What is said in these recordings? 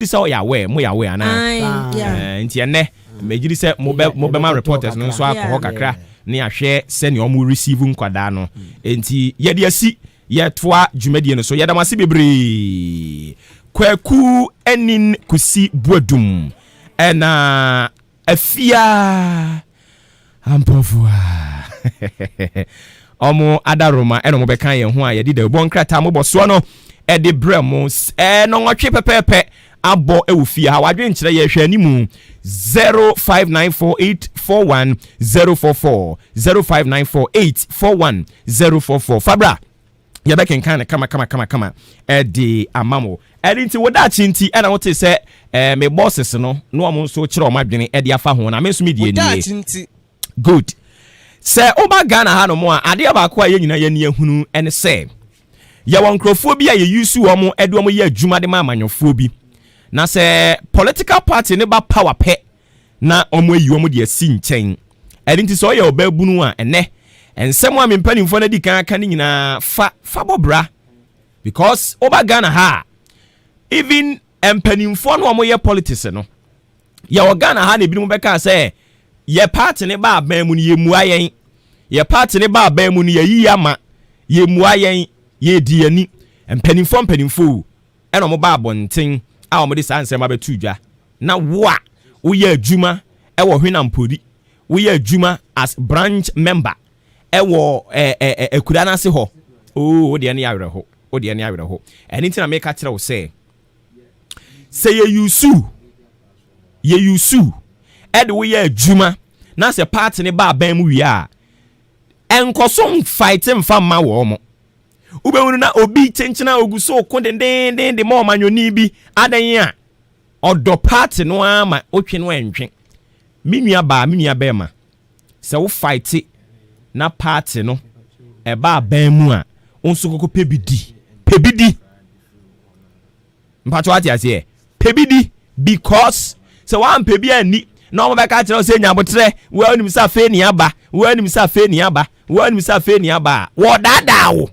so ya we mo ya we ana nti ene megiri se mo be ma reporters no so akọ kakra ne ahwe se ne omo receive nkwada no nti ye de asi ye toa dwumadie no so ye da mase bebre kwaku enin kusi buadum ena afia ampofua omo adaroma eno mo be kan ye ho a ye di da bon krata mo boso no e de bremos no nwotwe pepepe abo ewufia ha wadwen kire ye hwe animu 0594841044 0594841044 Fabra ye be kan kama de amamo edinti woda chinti na wote se me bosses no omo so kire o madwene de afa ho na me so me die nie good se oba Ghana ha no mo a ade abako a ye nyina ye ne ehunu ene se ye won krofo bi a ye use omo ede omo ye adwuma de ma amanyofo bi na se political party ne ba power pe na omo ayi omo de asi nchen edinti so ye obabunu a ene ensem a mempanimfo na di kan aka ni nyina fa bobra because oba Ghana ha even empanimfo no omo ye politics no ye o Ghana ha na binom beka se ye party ne ba aban mu ne ye muayen ye party ne ba aban mu ne ye yi ama ye muayen ye di ani empanimfo eno mo ba abonten a omo de sanse ma betu dwa na wo a wo ye adwuma e wo hwenampodi wo ye adwuma as branch member e wo ekura na se ho wo de ani awerho anything na make a kire wo say ye yusu e de wo ye adwuma na se party ne ba ban mu wi a enkoso fighting fam wo mo ubewunu na obi chenchena oguso okondenden de ma omanyoni bi adan a odo party no ama otwe no entwe minua ba ma se wo fight na party no e ba ban mu a onso kokko pebidi mpacho ati ase pebidi because se wan pebi ani na omo be ka kire o se nyabotre wo anim sa fe ni aba wo dadawo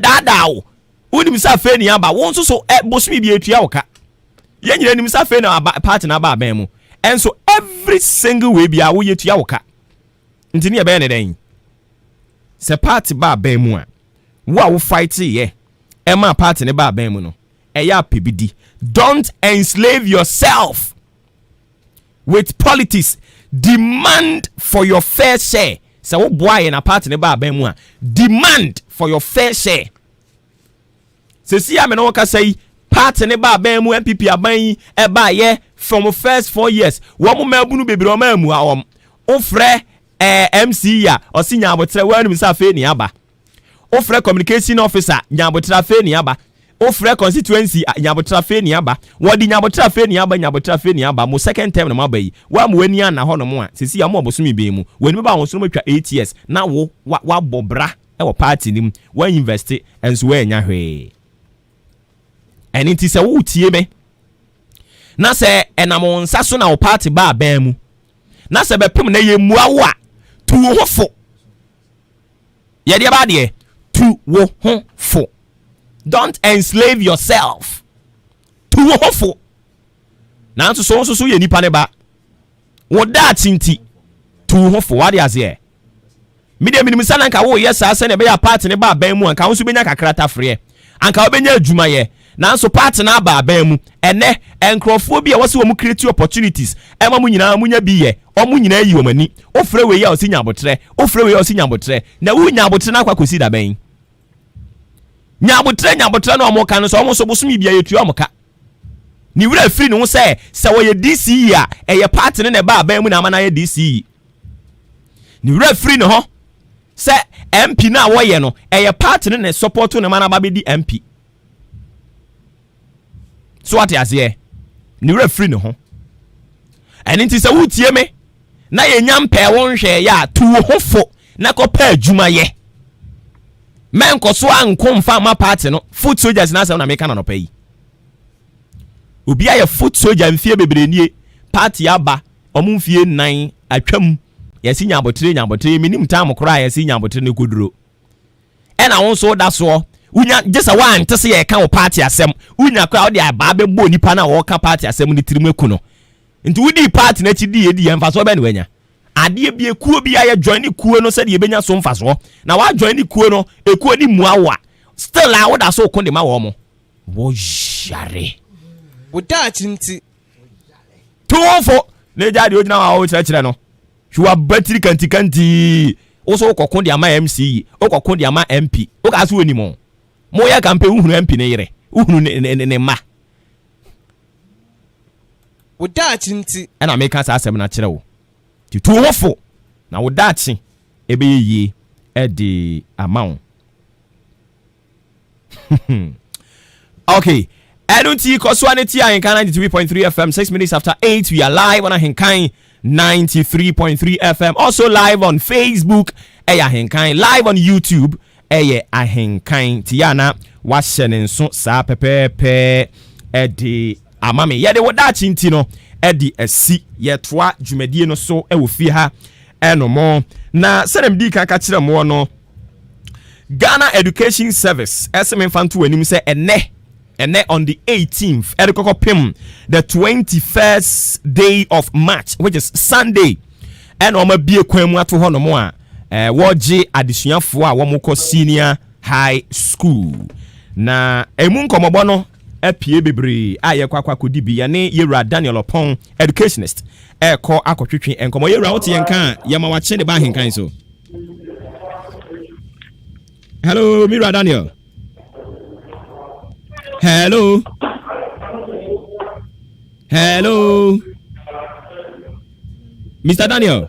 dadawo unim sa fe ni aba won so bosumi bi etua woka ye nyira nim sa fe na party na ba ban mu and so every single way bia wo yetua woka ntini e be ne den se party ba ban mu a wo fight ye e ma party ne ba ban mu no e ya pebidi don't enslave yourself with politics. Demand for your fair share. So wo boy na party ne ba ban mu a demand for your fair share. Se si ame no ka say party ne ba ban mu MPP aban e ba ye from the first 4 years. Wo mo mabunu bebre o mamu a om. Ofre MC ya osinya abotre wa nim sa fe ni aba. Ofre communication officer nyabotra fe ni aba. Ofre constituency nyabotra fe ni aba. Wodi nyabotra fe ni aba mo second term na mabai wa mo wani ana ho no mo a sisi ya mo obosumi be mu wani ba won so matwa 8 years na wo wa bobra e wo party nim wa invest enso wa nya hwe eni ti se wo tie me na se enamo nsa so na wo party ba ban mu na se bepem na ye mua wo a tu wo hofo ye de ba de tu wo hofo. Don't enslave yourself to hofo. Na nso so ye nipa ne ba. Wo da tinti to hofo wa de ase. Me de minim sana nka wo yes ase ne be ya party ne ba ban mu anka wo so benya kakrata frɛ. Anka wo benya adwuma ye. Na nso party na ba ban mu ene enkrofo bi a wo se wo mu create opportunities. Ema mu nyina mu nya bi ye. Omu nyina yi wo mani. Ofre we ya osinya botre. Na wo nya botre na akwa kosi da ban. Nyabotre no omo ka no so omo so bosumi bia yetua omo ka ni wura free no se wo ye DC a eye party ne ba ban mu na ama na ye DC ni wura free no ho se MP na wo ye no eye party ne support no ma na ba be di MP so what ya say ni wura free no ho eni se wo tie me na ye nyampe won hwe ya tu ho fo na ko pa adwuma ye men koso anko mfa ma party no foot soldiers na asem na meka na no pay obi aye foot soldier mfie bebrenie party aba omumfie nan atwam yesi nyabotre minim tam kora yesi nyabotre ne koduro ena won so da so unya just a one to say ka wo party asem unya kwa odi aba be bo nipa na wo ka party asem ni tirimu eku no nti wudi party na chi di edi emfa so be ne wanya ade bi ekuo bi aye join kuo no se de ebenya so mfa so na wa join kuo no ekuo ni muawa still a wo da so ko de ma wo mo wo jare wo da chinti tuofo ne jade ogina wa wo kire no hwa battery kanti wo so kokko de ama MC wo kokko de ama MP wo ka so oni mo ya kampe uhunu MP ne yire uhunu ne ma wo da chinti ana me ka sa asem na kire wo tuofo na wo da chi ebe yi e de amount okay Edunti Koswaniti Ahinkan 93.3 FM 6 minutes after 8 we are live on Ahinkan 93.3 FM also live on Facebook Ahinkan live on YouTube Ahinkan Tiana washenenso sa pepepe edi amame ye de wodachi ntino edi esi ye toa dwumadie no so e wo fie ha eno mo na sedem di kan ka kire mo no Ghana Education Service SM Infantu anim se ene on the 18th Erikoko Pim the 21st day of March which is Sunday and oma bie kwan mu ato ho no mo a woje adesuafo a wo mokọ senior high school na emu nkomobo no apie bebre aye kwakwa kodi bi ya ne Yewra Daniel Opon educationist ko akotwetwe enkomo Yewra wote yenka ya ma wache de ba henkan so. Hello Mira Daniel. Hello Mr. Daniel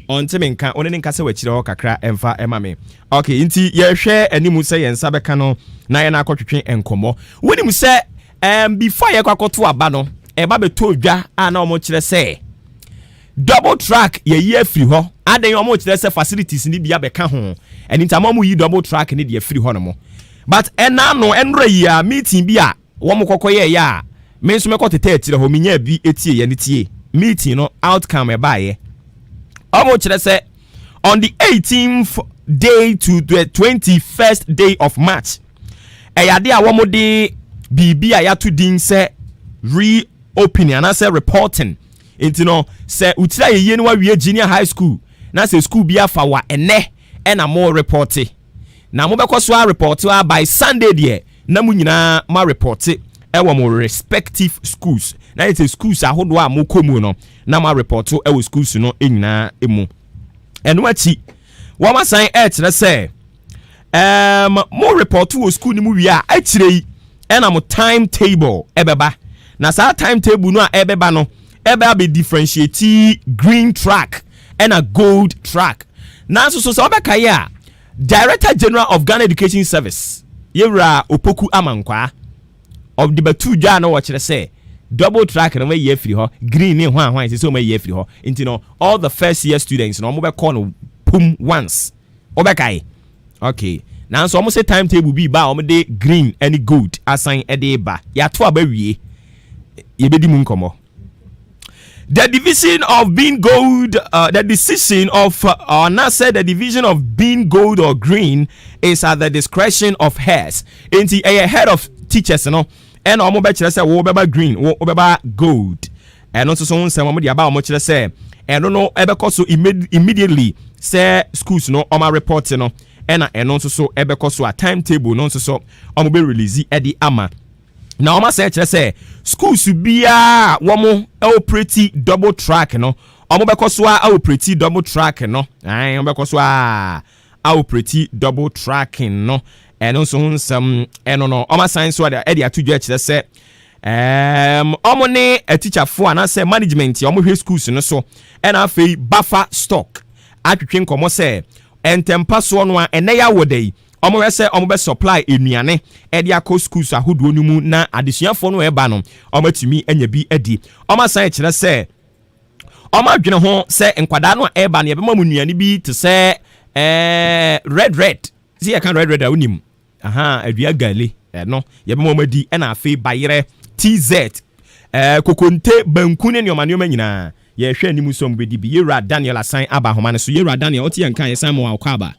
on temenka onene nka se wachire ho kakra emfa emame okay inti ye hwe animu se yensa beka no na ye na akotwetwe enkomo wonimu se before ye kwakoto aba no eba beto dwa ana omo kire se double track ye yi afiri ho adan omo kire se facilities ni bia beka ho eni mu yi double track ni de afiri ho no mo but enano enra yi a meeting bi a wo mo kokoye ya me nso mekọ tete atire ho minya bi etie ye ne tie meeting no outcome e baaye omo kire se on the 18th day to the 21st day of March eyade a wo mo de bibi a ya to din se reopening and say reporting into no se utira ye no wa wie junior high school na se school bi afa wa ene na mo reporting na mo bekọ so report by Sunday there na mu nyina ma report e wo mo respective schools na it is schools ahodo a mo komu no na ma report e wo schools no enyina emu eno achi wo ma san e kire se mo report wo school ni mu wi a akire yi e na mo timetable e beba na sa timetable no a e beba no e be be differentiate green track and a gold track na so obeka ya Director General of Ghana Education Service Yewra Opoku Amankwa of the Batu Dwa no watch say double track no ye free ho green ni hwan say so may ye free ho into no all the first year students no mo be call no pum once obekai okay now so almost say timetable be ba o de green any gold assign e de ba ya to aba wie ye bedi mu nkomo. The division of being gold, the decision of, not said the division of being gold or green is at the discretion of heads. Into a head of teachers, you know, and almost better say, wo beba green, wo beba gold. And also someone say, what about much say, and don't know, ever so immediately say schools, no, on my report, you know, and also so ever so a timetable, no, so I'm be released at the ama. Now, I say, schools should be one more pretty double track, no. Because our pretty double track, no. Because our pretty double tracking, no. And also some, and no, my science, what the idea to judge that say, omone a teacher for and I say management, your schools, no so, and I feel buffer stock. I can come say, and temper one and they are day. Omo say omo be supply enuane e dia ko schools ahodo numu na adesuafo no e ba no omo tumi anya bi adi omo san kire say omo adwene ho say nkwada no e ba no e be mamu nuane bi te say red see ya kan red awunim adua gale no ye be mamu adi e na afi bayere TZ kokonte banku ne nyoma nyina ye hwe animu som be di bi Yewra Daniel asan aba homa ne so Yewra Daniel oti yan kan ye san mo akwa aba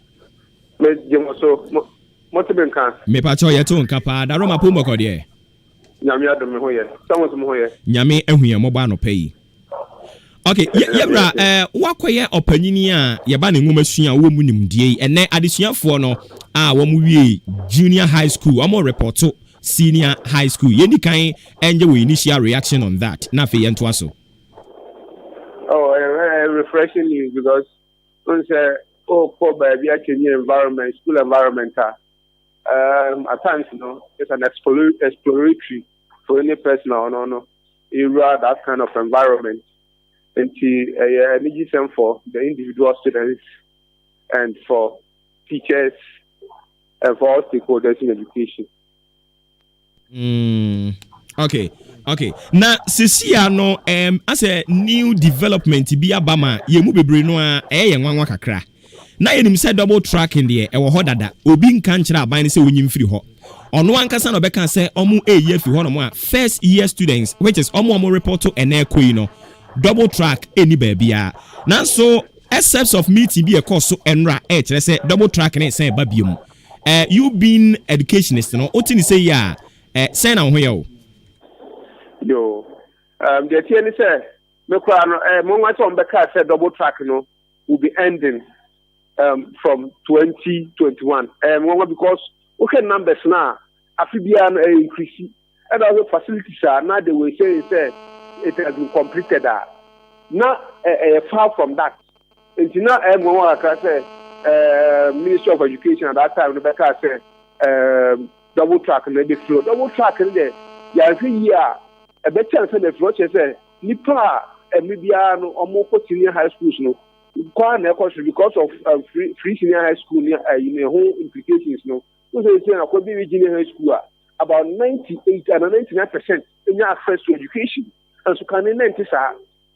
me jemoso motibenka me pa cho yeto nka pa da roma pombo ko de nyame adom me hoye someone mo hoye nyame ahuye mo ba no pay okay yebra wakoye opanyini a ye ba ne nwoma sua wo mu nimdie ene adesuafo no a wo mu wie junior high school amo reporto senior high school yedi kan enje we initial reaction on that na fe yento aso. Refreshing news because once for baby environment, school environment at times it's an exploratory for any person no area that kind of environment and energy same for the individual students and for teachers and for all stakeholders in education. Okay. Na sisia no as a new development bi abama ye mu bebre no a ye nwanwa kakra. Na ye nim say double tracking de e wo hodada. Obi nka nkyira aban ne say onyim firi ho. Ono ankasa no beka say omu eye fi ho no mo a first year students which is omu report to enekoi no double track any baabia. Na so excepts of meeting be a course so enra kire say double track ne say ba biom. You being educationist no otini say ya say na ho ye o. Yo, the TN say, say double track will be ending from 2021. Because okay numbers now, Afibian increase, and other facilities are now they will say it has been completed. Now far from that, it's not Ministry of Education at that time. Rebecca said double track and the flow. Double track in there, yeah. A better than the future say nipa mediano or more senior high schools no because of free senior high school in a whole implications no so say na ko be junior high school about 98 and 99% in your access to education and so can 90 sir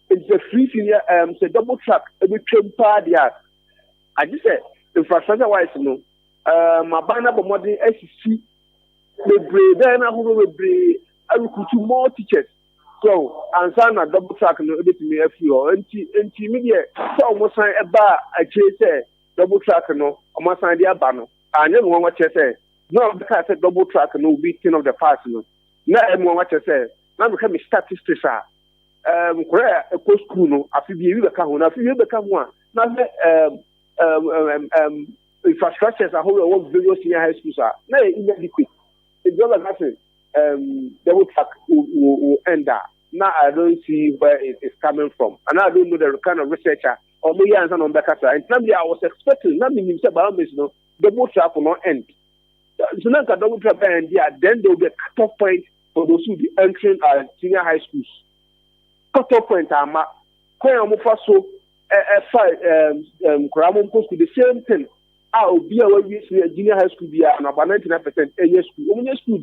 it's a free senior say double track e be trempa there I just say infrastructure wise no my banner but modern SC the brave na who be I recruit more teachers. So, and sign a double track no bit me a few intermediate. So, almost sign a bar, I say double track no, almost sign the abano. I never want what you say. No, because I said double track no beating of the past. No, not everyone what you say. Now become a statistics. Korea, a post school no, I feel you become one, I feel you become one. Now, infrastructures are whole of various senior high schools are. Now, inadequate. It's all like nothing. Double track will end that. Now I don't see where it is coming from, and I don't know the kind of researcher or maybe answer on the case. And maybe I was expecting, maybe himself, but no double track will not end. So now that double track end, yeah, then there will be a cutoff point for those who be entering senior high schools. Cutoff point, I'm so the same thing. I'll be away junior high school be about 99% year school. When school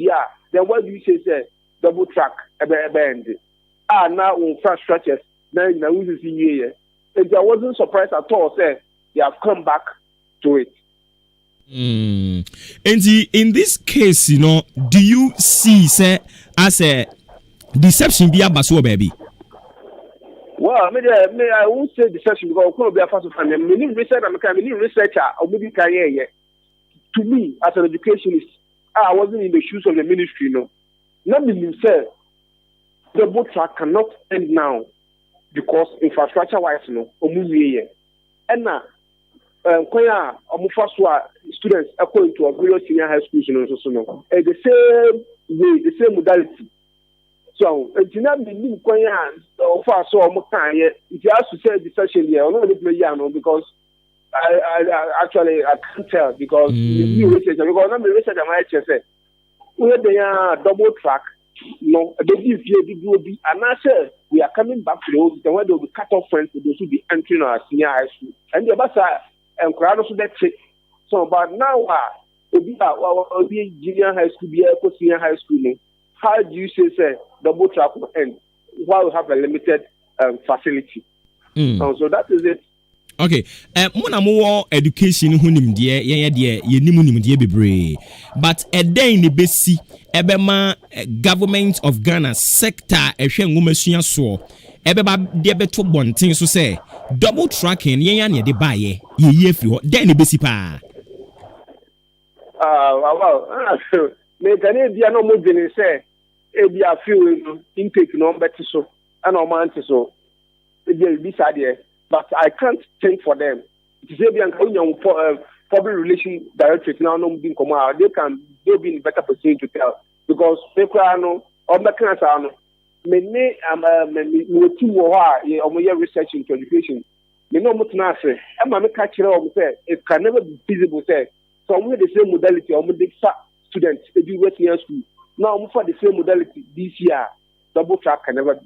then what do you say double track bend? Now infrastructures now we see here. And I wasn't surprised at all, say they have come back to it. And in this case, do you see say as a deception be a basso baby? Well, I won't say deception because I could be a fast fan. Many research, many researcher, or maybe career. To me, as an educationist, I wasn't in the shoes of the ministry. No, not himself. The boat track cannot end now because infrastructure-wise, no, and now, students are going to a various senior high schools, the same way, the same modality. So, it's not the new coins or far so much time yet. It has to say the session here, only the because I actually I can't tell because new research because I'm the research I might say where they are double track, they give you be and I said we are coming back to those the way they will be cut off friends for those who be entering our senior high school. And the basa and crowd also that's it. So but now be junior high school, be a senior high school. How do you say double track will end while we have a limited facility? So that is it. Okay. Mona more education hunim die ye nimunim die bebre. But a day in the besi ebema government of Ghana sector ehwe ngomasua so ebeba de beto bonten so say double tracking ye ya ne de baye ye firi ho day in the besi pa. Well, me can be no more than say, if you are feeling intake no better so, and no man so, this idea, but I can't think for them. It is a public relation directorate now, no being come out, they'll be in better position to tell because they can know, or the cancer. Many team or research into education. You know what I say. I'm a catcher of it can never be feasible. Say so we the same modality or the students they do West Year school. Now for the same modality this year, double track can never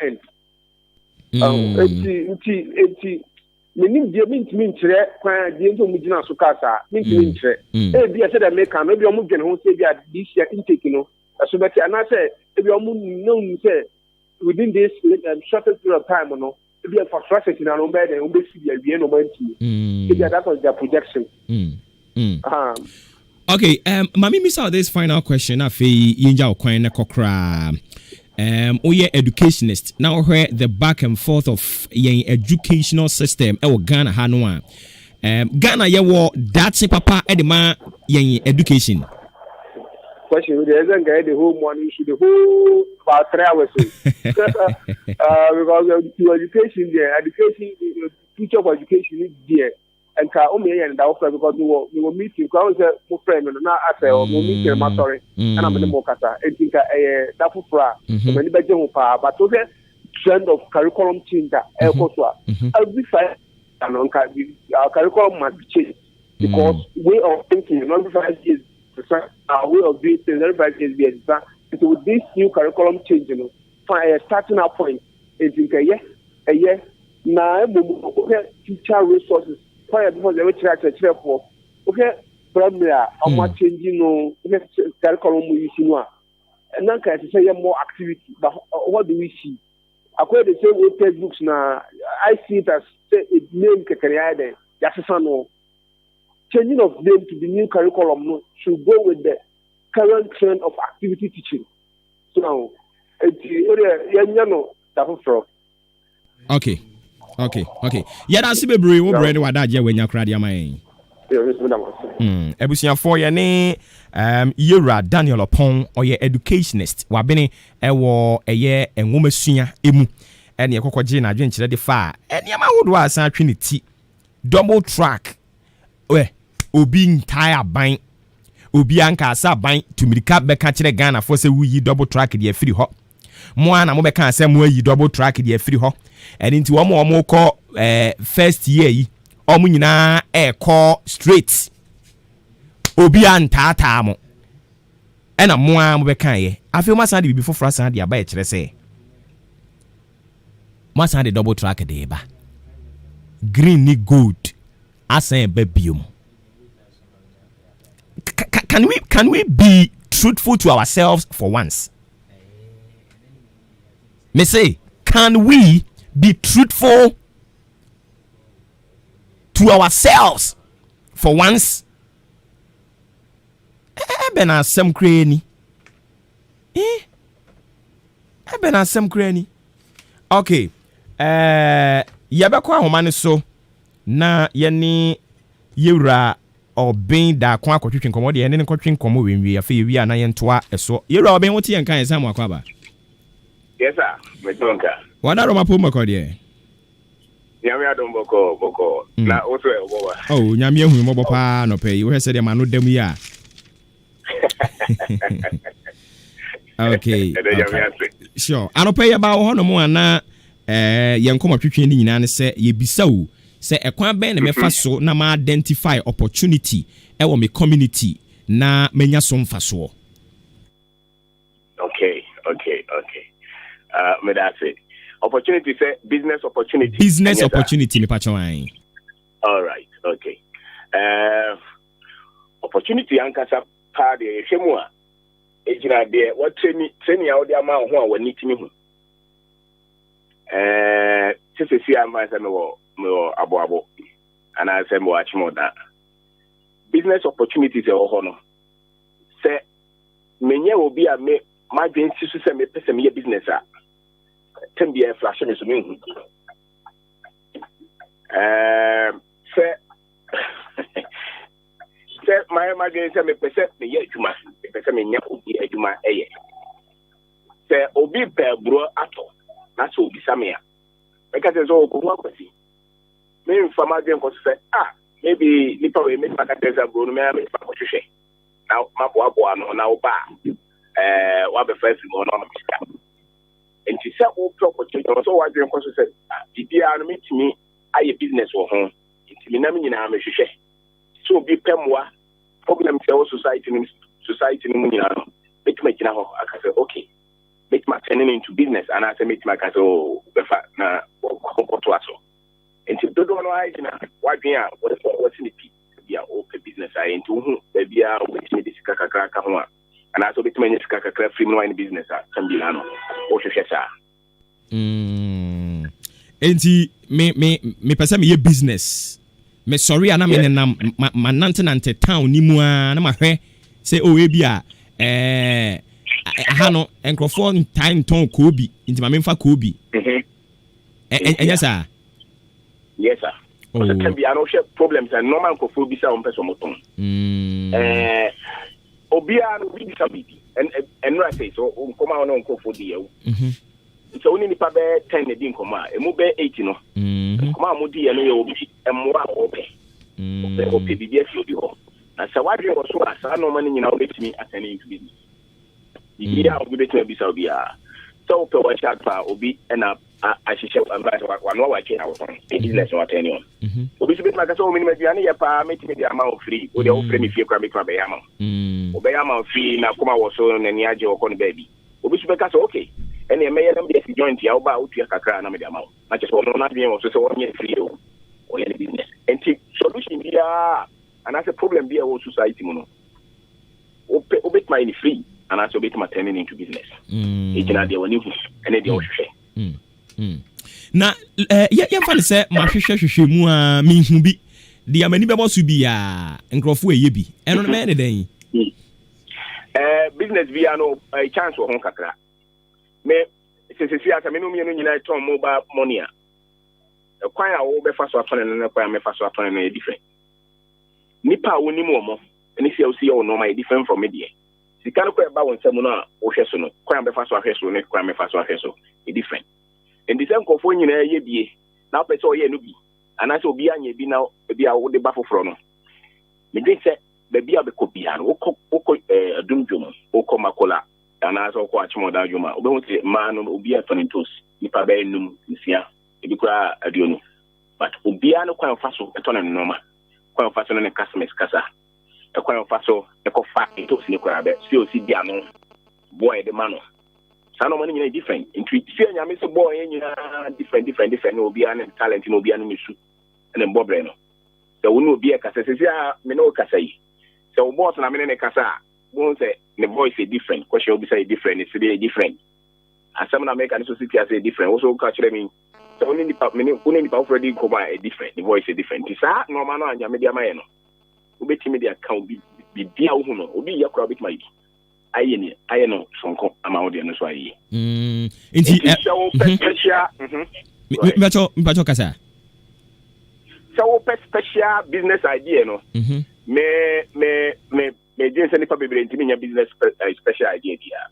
end. Meaning the mean the into so casa, mean maybe I said I make maybe I'm moving home say this year intake, you know. So but and I say if you are known say within this shortest period of time, you know, if you are for traffic in an bed and we see the end of it. That was their projection. Okay, Mami miss out this final question. Afi yinja okwan na kokra. Oye educationist. Now where the back and forth of yen educational system e Ghana ha no a. Ghana ye wo that's papa edema yen education. Question there isn't the whole morning should the whole about 3 hours because the education there, education teacher of education is there and can only and because we were meeting because I was a friend and now I say or meeting my story and I'm in the Mokasa and think that for many better but those trend of curriculum change that every 5 our curriculum must change because way of thinking not 5 years our way of doing things, everybody is being done. So with this new curriculum change, you know, find a starting up point. It's in a year. Now, teacher resources. Fire because they will try to check for. Okay, problem how much changing no curriculum we see now. And then can say more activity. But what do we see? According to the same textbooks now, I see it as it name career there. That's a no. Changing of name to the new curriculum should go with the current trend of activity teaching. So now, okay. Yeah, that's be brave. We brave. What that? Yeah, when you cry, yeah, my. Ebusia for your name. Yura Daniel Opon or your educationist. Wabene ewo eye enwomesua emu. Ene ekokogye na adwenkyere de fa. Ene ma wodo asan trinity. Double track. We obi entire ban obi anka asa ban tumirika beka kire Ghana for say we double track the free ho mo ana mo beka say mo yi double track the free ho and into omo ko first year yi omo nyina call straight obi antata mo ena mo mo beka ye afi mo san de bibi foforo san de aba e kire say mo san de double track de ba green ni gold asan ba biom. Can we be truthful to ourselves for once? Me say, can we be truthful to ourselves for once? Ebena sem kreni. Ebena sem kreni. Okay. Yabekwa homane so na yeni yura obin da kwa akotwetwe komo de ene ne kotwe komo wenwi afa wi ana yentoa eso yura obin wote yen kan ensam akwaba. Yes sir, me tonka. Wada ro mapo mako de. Nyame adom boko na oso e obowa. Oh, nyame ehu mo bopa no pay. We say de ma no dem ya. Okay. Sure. Anope ba wo hono mo ana yen komo twetwe ni nyina ne se ye bisa wo se ekwan ben na mefa so na ma identify opportunity e wo me community na menya so mfa so. Okay. Me that's it. Opportunity say business opportunity. Business opportunity me pacho wan. All right. Okay. Opportunity ankasa pa de hwemu a ejina de what training a wo de ama ho a wani timi ho. Sisi ama say me abo and I say mo achi mo da business opportunities e ho no say menye obi a me ma dwen si so say me pese me business a tem bia flash me so me hu say say my game say me pese me ye adwuma me pese me nya obi adwuma eye say obi pe bro ato na so obi samia because so ko wa kwasi me mfama game ko say maybe nipa we me paka tesa bro no me pa ko hwehwe na maboa no na wo ba wa be first mo no mista enti say wo pro ko change so wa game ko say bibia no metimi aye business wo ho enti me na me nyina me hwehwe so be pemwa problem say society no nyina no make me kina ho aka say okay make my turning into business and I say make my kaso befa na ko to aso enti dodo no ai kina wadwen a what's in the be a open business I into hu be bia with me this kakaka ka ho and I so bit me sika kakra free no in business a can be na no o hwehwe sa enti me pesa me business me sorry ana me nam nante town ni mu a na mahwe say we bia ha no enkrofo time ton kobi nti ma memfa kobi enya sa yes sir o se can be an share problems and normal enkrofo bi sa on person moton obi an we disability and right say so come on enkrofo di you so only ni pa be 10 e din koma e mu be 8 no koma mu di e no ye obi emwa ope ope bi dia fi obi ho na sa wadwe wo so asa no mani nyina obetimi atani into business yeah obi betimi bi sa obi a so ope wa chat pa obi na ahihye wa no wa che na wo business wa tani on obi so betimi ka so minimum bia ne ye pa metimi dia ma free o de o free mi fie kwa me kwa be ya ma obe ya ma free na koma wo so na ni age wo ko no baby obi so be ka so okay ene me yelem de joint ya oba otua kakra na me de amawo na che so no na bien wo so wonye free o ye business enti solution bia and as a problem bia wo society mu no obet my in free and as obet my turning into business e gina de woni hu ene de wo hwehwe na ye fa ne se ma hwehwe mu a me hu bi de amani bebo so bi a nkrofo eye bi eno me ne den business bia no chance wo hon kakra me sisi aka me no mi no nyina ton mobile money a kwan a wo be fa so atone no kwan me fa so atone no e different nipa woni mu omo eni se o si o no my different from me there sika no kwa ba won sam no a wo hwe so no kwan be fa so ahwe so ne kwan me fa so ahwe so e different and the same kofo nyina ye bie na pe so ye no bi ana se obi anya bi na bi a wo de ba foforo no me dey say be bia be ko bia no wo adumdwom wo ko makola ana so ko achimoda adwuma obe hu se ma no obi atone tos nipa ba enum nsia ebi kura aduonu but obi an kwan fa so etone no normal kwan fa so ne customers kasa kwan fa so e ko fa tos ne kura be si o si dia no boy de mano sa no money different into si anya me so boy nyina different obi an talent no obi an misu ene mbobre no so wonu obi e kasa se sia me no kasa yi so boss na me ne kasa won't say the voice is different. Question will be say different. It's really different. As some American society are say different. Also catch me. So only the already come out different. The voice is different. It's normal no anja media man no. Obi ti media account be dia hu no. Obi ya kura bit my. Aye no sonko ama audio no so aye. Inti special kasa. So special business idea no. Me just any probably in business special idea there.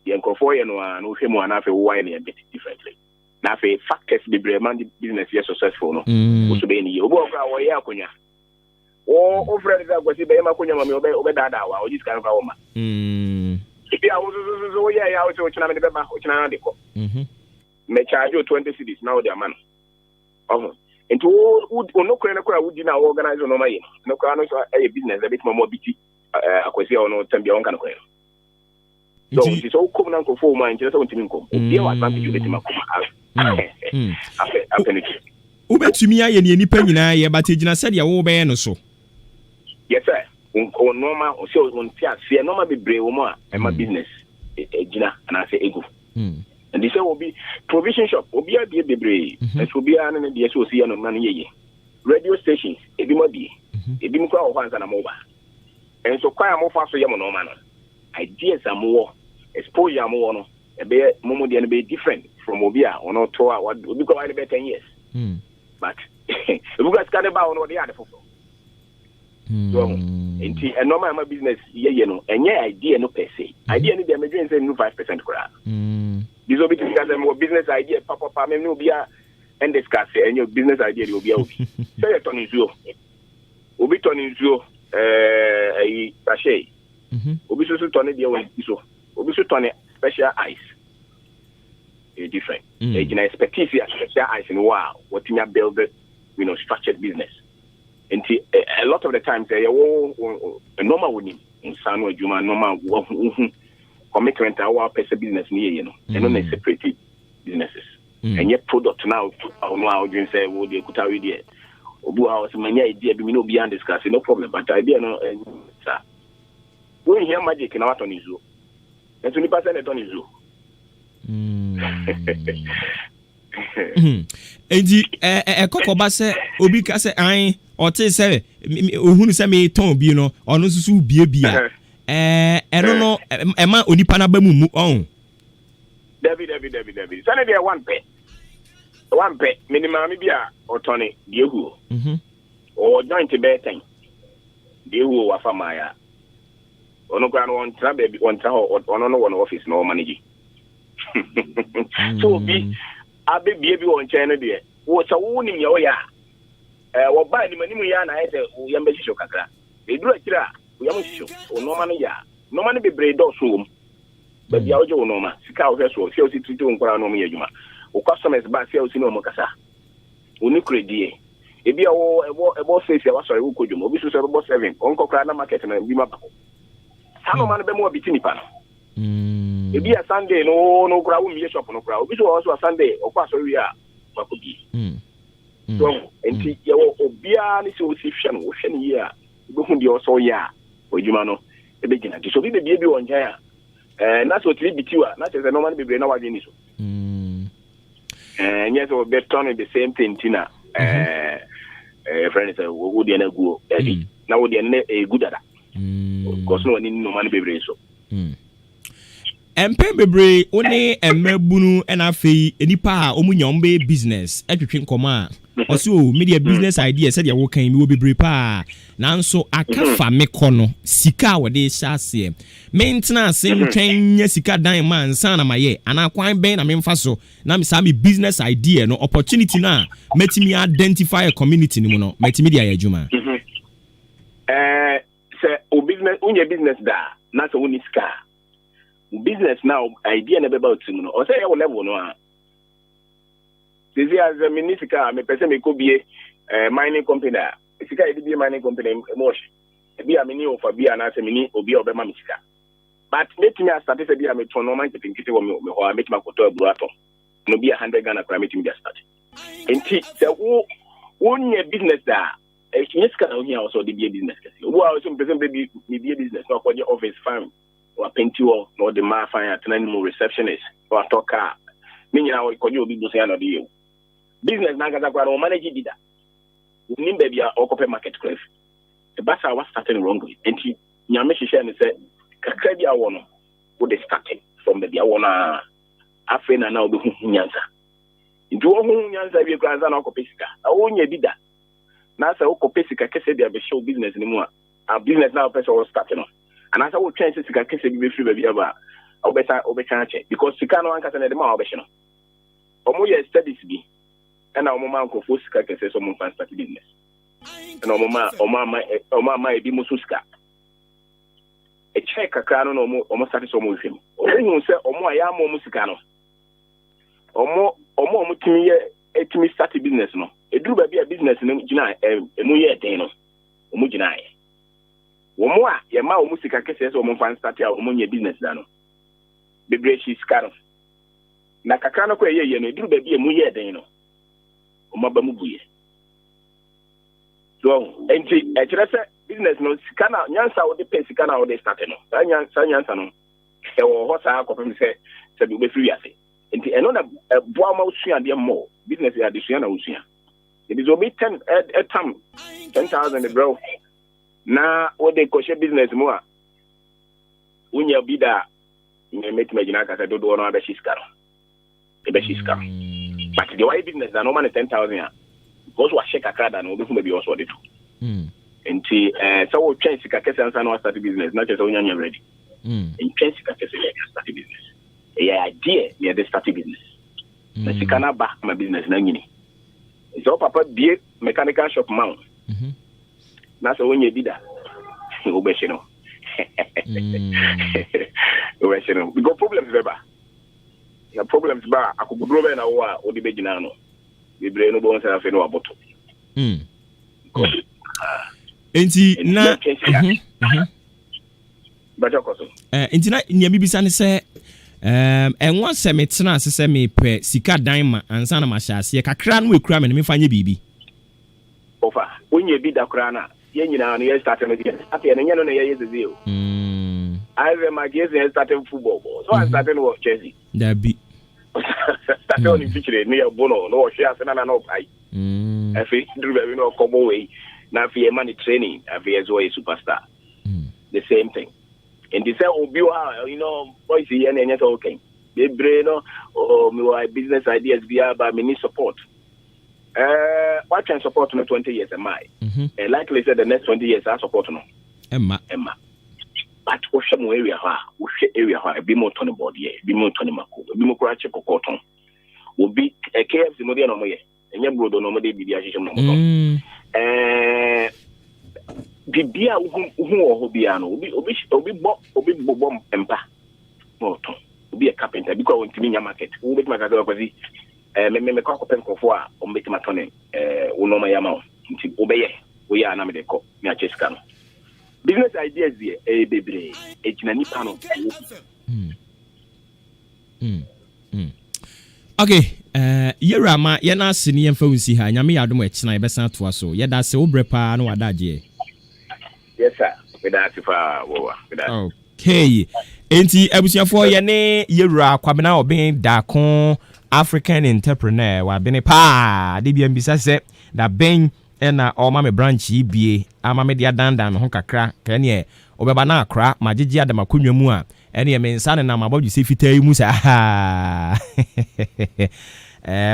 The encofor no no hwemu ana fe why na bit differently. Na fe factors be man the business is successful no. So be ni obo okra wo ye akonya. O ofre da go si be ma akonya ma me obe dada wa o just kan fa wo ma. If you are so yeah ya o so china me be ba o china na de ko. Me charge you 20 cedis now the man. Into no kura would na organize no my no kura no a business a bit more biti akwesi ono tambia on kan ko so it so come na ko fo man just on timin ko be wa advantage you betima ko ubetumi aye ne nipa nyina ye batagina said ya wo be no so yes sir on normal o se on tia se normal be bre wo mo a ma business gina na say ego and this will be provision shop obi a be bebre and so be an na dey so see no man ye radio stations ebi mo bi ebi mo kwa o hansa na mo ba and so kwa mo fa so ye mo no man ideas am exposure am no e be mo dey be different from obi a ono to a obi go why be 10 years but if you guys can ba ono dey ade fofo so Nti a normal business ye no enye idea no per se. Idea ni dey me dream say no 5% kura. This will be because more business idea papa me no be a and discuss and your business idea will be okay. Say a ton is you. Obi ton is you a sachet. Obi so ton dey one so. Obi so ton special ice. It's different. It's an expertise special ice in wow. What you build structured business. And a lot of the times a normal winning in San Juma normal commitment our person business near and only separated businesses. And yet product now you say they could have idea. Obuoba many idea be no beyond discussing, no problem. But idea no sir. When hear magic in our ton is you. And 20% ton is you. Enti ekokoba se obi ka se an o te se ohunu se me ton bi no ono susu bie bia eno no ema onipa na ba mu on David sane dia one pay minimum bia otone die hu o joint be ten die hu wa fama ya ono kwa no on tra baby on tra ono no one office no manage so bi abe bie bi won chen no de wo sa wo nim ye wo ya wo ba ni manimu ya na ese wo yamba shisho kakra e duru akira wo yamba shisho o no ma no ya no ma no be bre do so ba bia wo je wo no ma sika wo hweso se o si titi wo nkora no mo ye adwuma wo customers ba se o si no mo kasa oni credit e bia wo ebo face ya wasori wo kodwuma obi so se bo 7 on kokra na market na bi ma ba ko sa no ma no be mo bitini pa no ebi a Sunday no kura wo mi shop no kura obi so also a Sunday okwa so wi a bakobi so enti ye wo obia ni se o si hwe no wo hwe ni a obi hu de o so ya odwuma no e be gina so bi be won jan a na so tri bitiwa na se no man be bre na wa ni so yes o be turn the same thing tina friends wo de na guo e na wo de na e gudada because no ni no man be bre so Empe bebre one emabunu na afei enipa a omunyombe business atwetwe nkoma oso media business idea said ya wo kan mi wo bebre pa nanso akafa me kono sika wo de hyase maintenance ntwenya sika dan man san na maye ana kwan ben na memfa so na me sa me business idea no opportunity na metimi identify a community ni mu no metimi dia adwuma say o business unye business da na so woni sika business now idea never about him no or say your level no this as a municipal me person me could be mining company sika e be mining company mosh e be a mini of a be an as mini obi obema misika but let me start say be a me to no man pinkiti wo me ho make my koto aburato no be 100 Ghana crime me just start enti say wo nye business da e kinyesika na ohia also the business kasi wo also person be business no for the office farm or pentio no the ma fine at any receptionist or talker meaning I will call you business and the business na gaza kwa manage dida nim baby okope market cliff the basa was starting wrongly and nyame hihye ne say kakra bia wo no wo dey starting from the bia wo na afena na obi hu nyanza ndu wo hu nyanza bi kwa za na okope sika wo nya dida na say okope sika kese bia be show business ni mu a business now person was starting on. And as I will change sika kese bi free baby aba obeka check because sika no anka na de ma obehye no omo ye studies bi na omo man ko fo sika kese so mo fan start business na omo ma e bi mo sika e check kakra no omo start so mo hwem omo se omo aya mo sika no omo timi ye etimi start business no eduru ba bi a business no gina emu ye den no omo gina ye womo a ye ma omo sika kese so omo fan start a omo nye business da no bebre shi sika no na kakra no ko ye no eduru ba bi emu ye den no omo ba mu buye so enti e kire se business no sika na nyansa wo de pen sika na wo de start no sa nyansa no e wo ho sa akopem se bi be free ase enti eno na boa ma usua de mo business ya de usua na usua it is obi 10 tam 10,000 bro na wo de ko business mo a unya bida me make imagine aka do do no abe shiskaro but the why business na no man 10,000 because wa shake akada no obi fu be also de to nti so wo twen sika kese ansa na start business na chese onya ready twen sika kese na start business idea near the start business na sika na ba ma business na nyini so papa bie mechanical shop man na so onye bida o be shino because problems beba ya problems ba akugudro be na wo a odi be gina no bebre no bo nsa fe no aboto enti na enti na nya bibisa ne se enwa se metena ase se me pe sika dan ma ansa na ma hyase kakra no ekura me ne me fanye bibi ofa onye bi da kura na ye nyina no ye start no ye ate ne nyano na ye yezezi o I Maakye is starting football so I started with Chelsea that be started on the feature near Bono no share na no pai efe do be no come away na fi money training afi as a superstar the same thing and they say Obuoba boys here na nyata okay they brain no my business ideas be about me need support what can support no 20 years am I likely said the next 20 years I support no Emma but wo hwe mo area ha bi mo toni board ye bi mo toni mako bi mo kura che kokoton obi KFC mo de no mo ye enye brodo no mo de bibia hye mo mo bibia hu ho bia no obi bo empa mo ton obi a carpenter bi ko wontimi nya market wo beti maka kwazi me ko pen kofo a o beti matone wo no ma ya ma nti obeye wo ya na me de ko me a cheska no business ideas here bebre ejina ni pano okay yera ma ye na ase ne yemfa unsi ha nyame yadom ekina ye besa to aso ye da se obre pa no wadaje yes sir we da tifa wo okay enti abusuafo ye ne yera kwabena oben da kon African entrepreneur wa bene pa de bia mbisa se da ben ena o ma me branch bie ama me dia dandan ho kakra ka ne obeba na akra magigi adama konwa mu a ene me nsa ne na mabodwu se fitai mu sa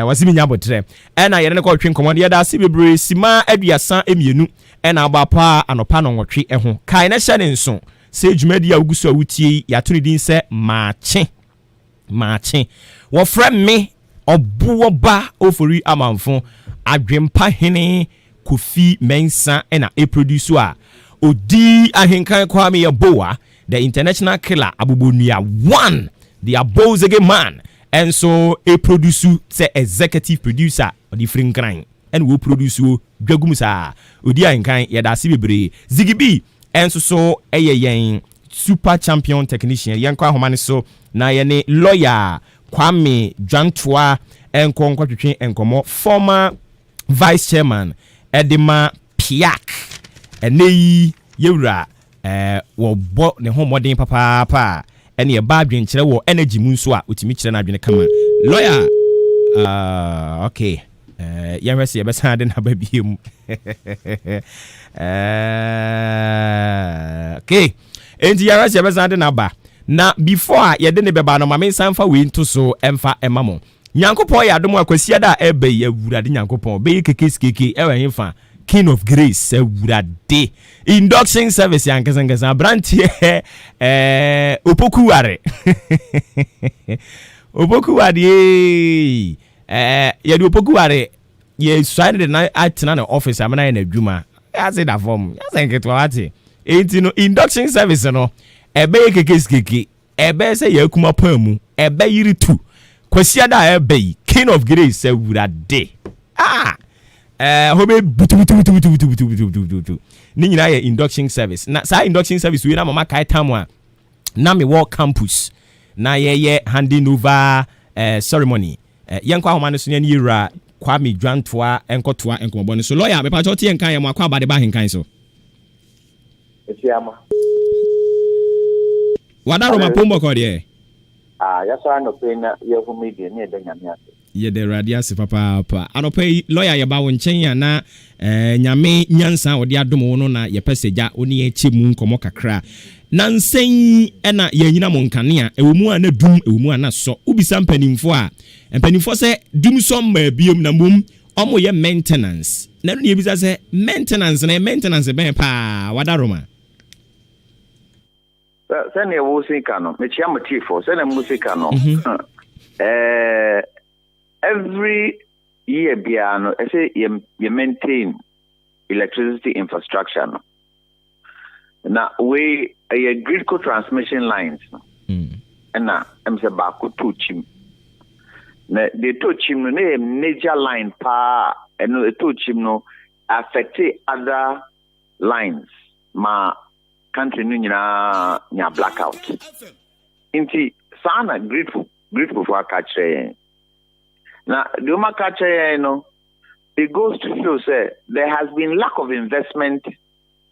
wasimi nya botre ena yere ne ko twen komode ya da se bebre sima aduasa emienu ena aba pa anopa no nwotwe ho kai na hye ne nso se dwumadi a uguso awutie ya to ne din se Maakye wo frem me Obuoba Ofori Amanfo adwempa hene Kofi Mensa ena produce a odi ahenkan Kwame Yeboah the international killer abubonua 1 the abozege man and so produce say executive producer odi frinkran and we produce dwagum sa odi ahenkan yeda se bebre zigibi enso so yen super champion technician yen kwa homane so na yene lawyer Kwame Dwantoa enko twetwe enkomo former vice chairman Edema Piak eneyi yewura wo bo ne ho modern papa ene ye ba adwen kire wo energy mu nso a otimi kire na adwen kama lawyer okay yɛhwɛ yɛbɛsan de na ba biem okay enti yɛhwɛ yɛbɛsan de na ba na before a yɛde ne bɛba no ma me nsan fa we nto so emfa emamo Nyankopon ya adom akwasia da ebe ya wurade Nyankopon be keke ewe hemfa King of Grace wurade induction service yankesa brantie opokuware opokuwade ye de opokuware ye side na atena na office amana na adwuma ya say da form ya say nketwa ate enti no induction service no ebe keke ebe say yakuma pamu ebe yiri tu kwasia da ebe King of Grace wurade hobe butu ni nyina ye induction service na sa induction service we na mama kai tamwa na me work campus na ye handing over ceremony yenkwa homane so ne yira Kwame Dwantoa enkotoa enkombo ne so lawyer me pa chote yenkan ye mo akwa bade ba henkan so Esiama wadaro mapombo ko de ya so anope na ye hu media ne de nyame ase ye de radias papa anope lawyer ye ba wo nchen ya na nyame nyansa odi adom no na ye peseja oni ye chemu nkomo kakra na nsen ena ye nyina mo nkane a ewemu a na dum ewemu a na so ubisa mpanimfo a mpanimfo se dum so ma biem na mum omo ye maintenance na no ye bisa say maintenance ben pa wadaroma sɛnea wo sika no mekyia motifo sɛnea mo sika no every year bia no I say you maintain electricity infrastructure no na we a grid co transmission lines no na em se ba ko to chim na de to chim no na major line pa eno to chim no affect other lines ma country no nyina nya blackout inti sana grateful for catch na the ma catch no it goes to show say there has been lack of investment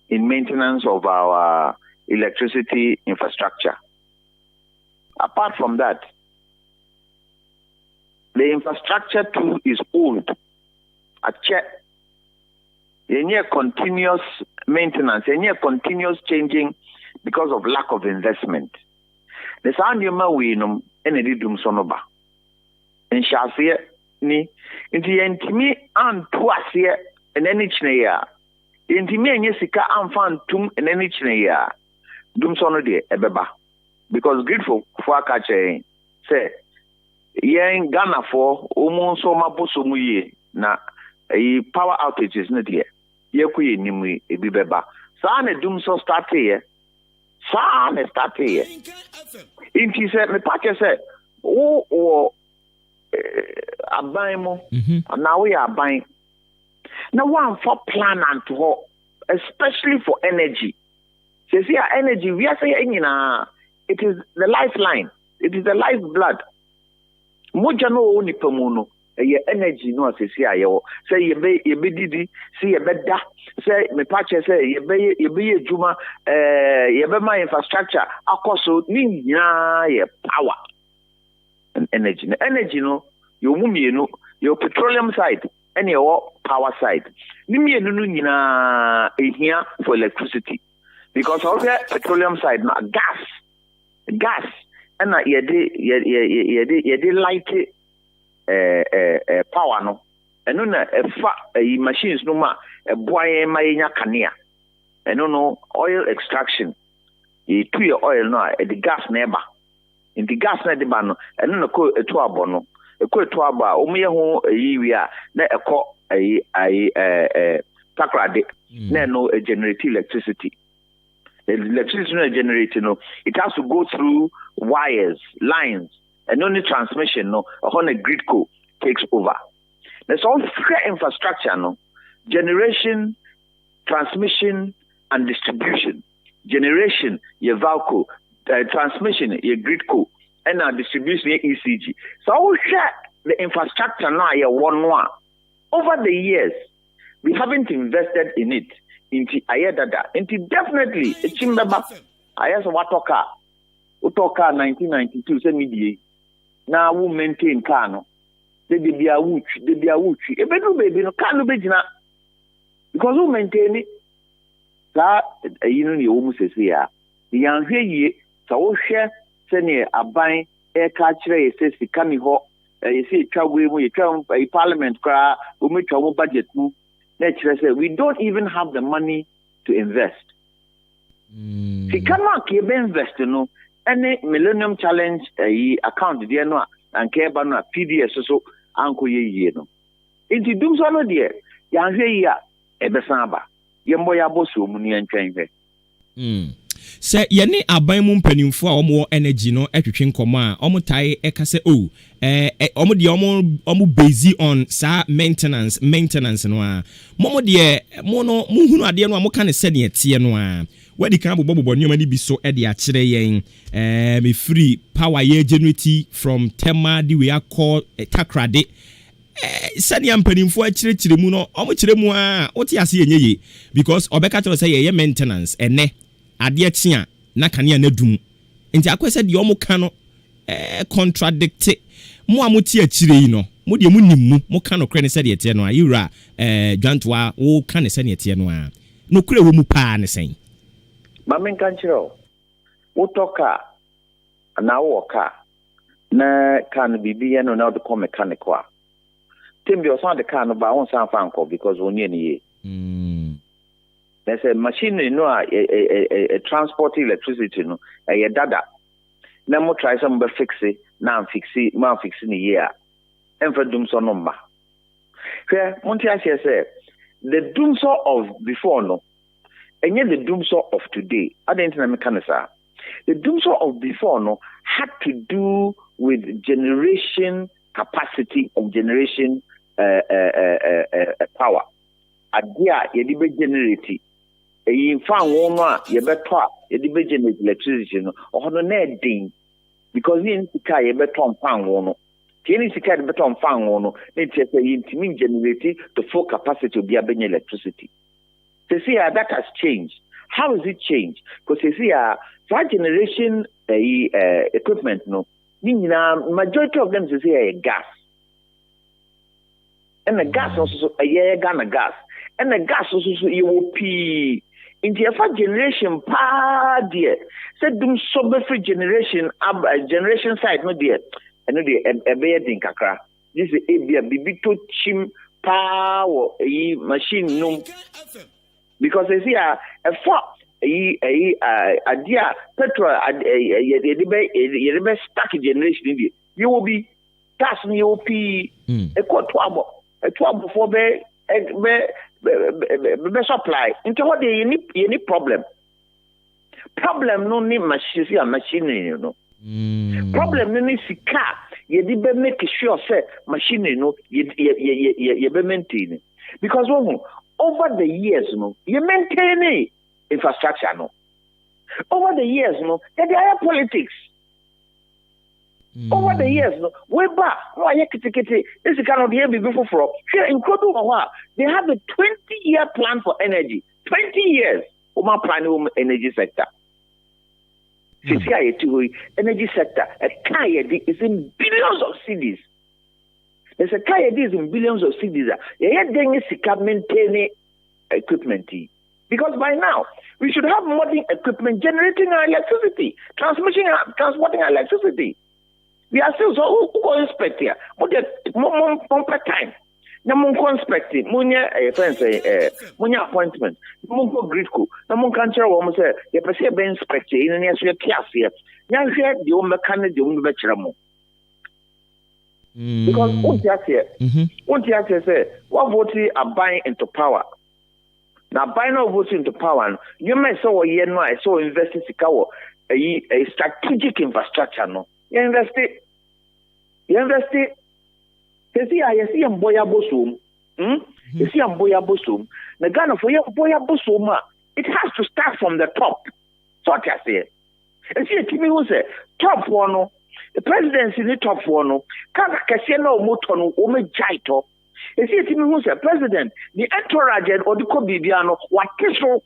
in maintenance of our electricity infrastructure. Apart from that, the infrastructure too is old. A check. Any continuous maintenance, any continuous changing because of lack of investment. The sound you may win any dum sonoba. And Shafia ni into yentimi and twasia and any chnea. Yentimi and Yesika and fan tum and any chnea. Dum sono de ebeba. Because grateful for catching say yen Ghana for almost so mabosomuye na a power outages na dear. Yekuye nimu ebibeba. Sane dum so start here. Sane start here. Inti said me pache say o aban mo na we aban. Na one for plan and to ho, especially for energy. Say energy we are saying it is the lifeline. It is the lifeblood. Moja no oni pamuno. Ye energy no asesi ayewo say ye be didi see ye be da say me pache say ye be adwuma ye be my infrastructure akoso ni nya ye power and energy no yo mumienu yo petroleum side and your power side ni mienu no nyina ehia for electricity because of the petroleum side na gas and ye de light power no eno na efa machines no ma eboaye ma yenya kanea eno no oil extraction e tu ye oil no the gas na eba in the gas na de ba no eno na ko etu abo no etu abo o me ho yiwi a na eko takrade na no generate electricity. The electricity no generate no it has to go through wires, lines, and only transmission no on a grid co takes over. There's all three infrastructure no generation, transmission, and distribution. Generation your Valco, transmission your grid co, and our distribution your ECG. So all share the infrastructure now your one. Over the years, we haven't invested in it. Into ayedada, into definitely a chimbaba. Ayasa watoka. Utoka 1992 se media. Na we maintain car no. They be a wuchi. Ebe no baby no car no be jina. Because we maintain it. Sa ni omu se ya. Yanhwe ye sa wo hwe se ne aban e ka kire ye se sika ni ho. Ye se twawe mu ye twa parliament kra o metwa mo budget mu. We don't even have the money to invest. Si kama kebe invest no any Millennium Challenge account there no and keba no PDS so anko ye no. Inti dum so no there yanhwe ya ebesan ba. Yembo ya boso mu ni antwen hwe. Say yene aban mu mpanimfo a omo energy no etwetwe nkomo a omo tai ekase omo de omo based on sa maintenance no a momo de mo no muhunu ade no a mo ka ne se ne tie no a wadi kan bobo nyoma ni bi so e de a kire yen me free power ye generate from tema di we akọ takrade sani mpanimfo a kire mu no omo kire mu a wote ase yenye because obeka tell say ye maintenance ene ade atia na kanea na dum nti akwese de omo ka no contradict mo amuti akire yi no mo de munim mo ka no kre ne se de tie no a yura dwantoa wo ka ne se ne tie no a no kure wo mu pa ne sen ma men kan chiro wo toka na wo ka na kan bibi no na de ko mechanical Timbi or sound the car no ba won san fanko because only any. There's a machine a transport electricity no a dada. Na mo try some be fix it, now fix it, man fixing a year. And for doom so number. Where Montia say the doom so of before no, and yet the doom so of today. I didn't know mechanism. The doom so of before no had to do with generation capacity of generation power. Adia yedi be generate. In fan one ye better ye be generate electricity no or no na din because in sika ye better on fan one. Any sika ye better on fan one. It say it mean generate the full capacity of the electricity. So see that has changed. How has it changed? Because you see that generation equipment no, majority of them say gas. And the gas also a Ghana gas. And the gas also you will pee into a generation pa dear. Said them so free generation generation side no dear. And no dear a bed in kakra. This is a bibito chim power machine no. Because you see a dear petrol a stuck generation you will be gas you will pee a quad a 12 before be supply into what they any problem no need machine you know problem no need sika you be make sure say machine you know you be maintain because over the years no you maintain infrastructure no over the years no there are politics. Over the years, no, way back, no, I this is kind of the year before for here in Kodu, they have a 20-year plan for energy. 20 years, Oma plan energy sector. Energy sector, a Kayedi is in billions of cities. There's a Kayedi is in billions of cities. Yeah, then is maintaining equipment. Because by now, we should have modern equipment generating our electricity, transporting our electricity. We are still so who inspect here. But more time. Na mun inspect munya friends munya appointment. Mun go grid ko. Na mun kan kire wo mo say ye pese be inspect in na so ye kiase here. Nya hwe de o meka na de o be kire mo. Because what you say what voting are buying into power. Now buying no voting into power. You may say wo ye no I so invest in sikawo a strategic infrastructure no. You invest it. You see, Mboya Bosum. You see, Mboya Bosum. The Ghana for Mboya Bosum, it has to start from the top. So what I say. You see, Timmy who say, top one, the presidency in the top one, Kaka Kasiano Motono, Ome Jaito. You see, Timmy who say, president, the entourage or the Kobibiano, what Kiso.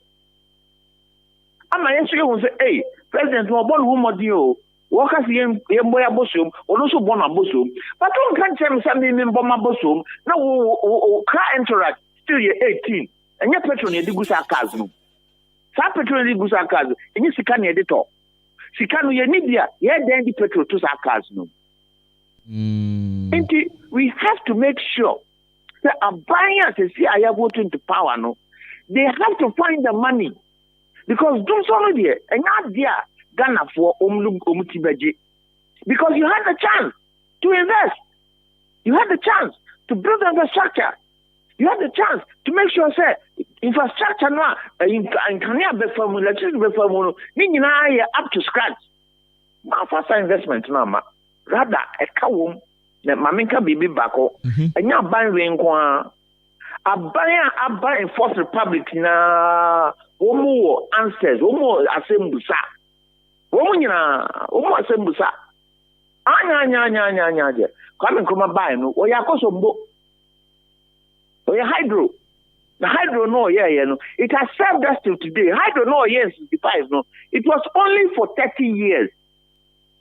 I'm answer you say, hey, president, no born whom or you. Workers Mboya Bosum, or also born a Bosum. But don't can't tell me something in Boma Bosum. No, car entourage, still you're 18. And your patron, you do sarcasm. Sa patron, you do sarcasm. And you see, can you editor? Sikanu Yenidia, yeah, then the petrol to sarcasm. We have to make sure that our buyers see I have voted into power. No, they have to find the money because don't already and not there. Ghana for Omutibeji. Because you had the chance to invest. You had the chance to build infrastructure. You had the chance to make sure say infrastructure now in Kenya before electricity before up to scratch. My first investment now, rather a kawum that Maminka Bibi Bako and you're buying Rainqua. I buy in Fourth Republic na Omo answers, Omo Asembusa. Omo Asembusa. Anya. Come and come by no. Oya Kosombo. Oya Hydro. The Hydro no, no. It has served us till today. Hydro no, 65 no. It was only for 30 years.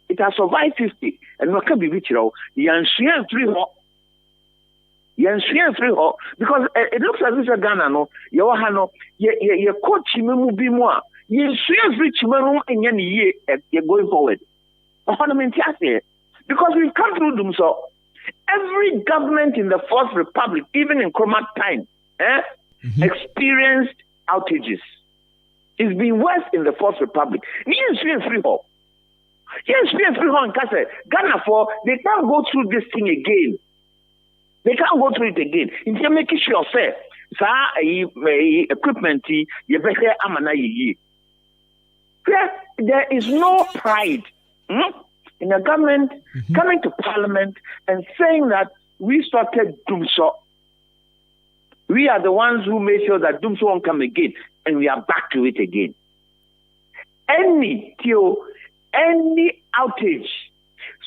It has survived 50. And we can be rich now. Yanshian 3 because it looks as if Ghana no. Yohano, ye coach me be more. Yanshian rich man in any year going forward. Because we've come through them so. Every government in the Fourth Republic, even in Nkrumah time, experienced outages. It's been worse in the Fourth Republic. Yes, free hall. Yes, free hall in Ghana for they can't go through this thing again. They can't go through it again. In terms making sure say, equipment you better amana ye. There is no pride in the government coming to Parliament and saying that we started Dumso. We are the ones who made sure that Dumso won't come again, and we are back to it again. Any outage,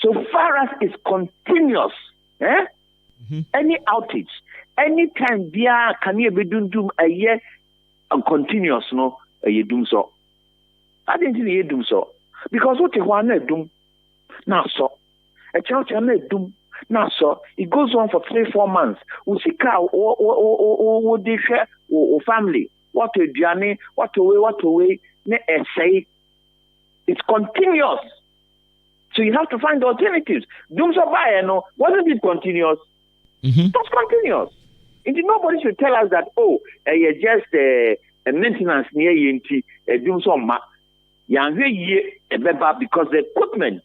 so far as it's continuous, any outage, anytime there can you be doom a year continuous, no, a year doom so. I didn't hear doom so. Because what you want to doom, now so. A church I made doom. Now, so it goes on for 3-4 months. We see cow or they share or family. What a journey, what away, say it's continuous. So you have to find alternatives. Doom survive, no, wasn't it continuous? That's continuous. And nobody should tell us that, you're just a maintenance near Yinti, doom so much. Because the equipment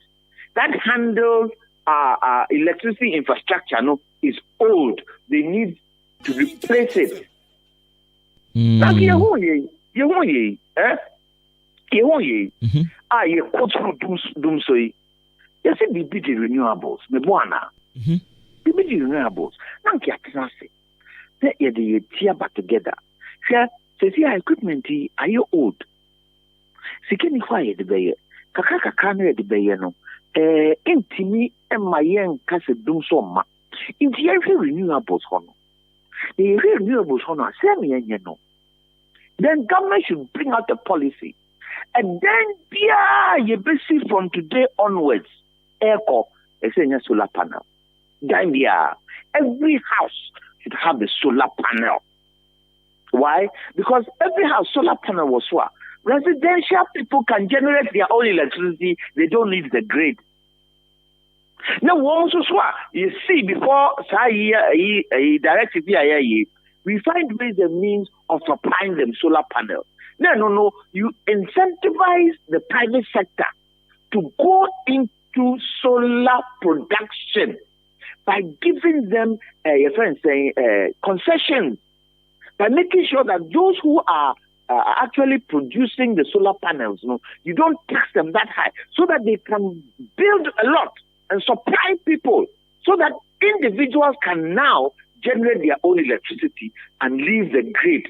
that handles electricity infrastructure is old. They need to replace it. Now, you go through doom so you see the renewables, the buana. The renewables. Now, you tear back together. Say, equipment, are you old? Sikeni kwaye de beye kakaka no de beye no intimi emayen kase dum so ma inti renewables hono the renewables hono asem yenye no. Then government should bring out a policy, and then you see from today onwards echo esenya solar panel. Then every house should have the solar panel. Why? Because every house solar panel was what? Residential people can generate their own electricity. They don't need the grid. Now, you see, before directive we find ways and means of supplying them solar panels. No. You incentivize the private sector to go into solar production by giving them, your friend saying, concessions, by making sure that those who are actually producing the solar panels, you don't tax them that high, so that they can build a lot and supply people, so that individuals can now generate their own electricity and leave the grid.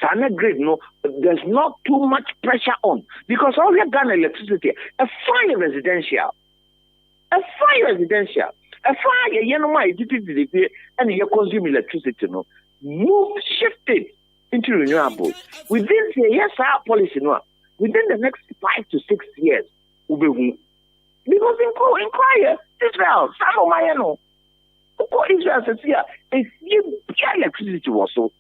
Sana grid, there's not too much pressure on, because all your gun electricity, a fire residential, and you consume electricity, shifted into renewables. Within our policy, within the next 5 to 6 years, because inquire Israel, Israel says here, electricity was so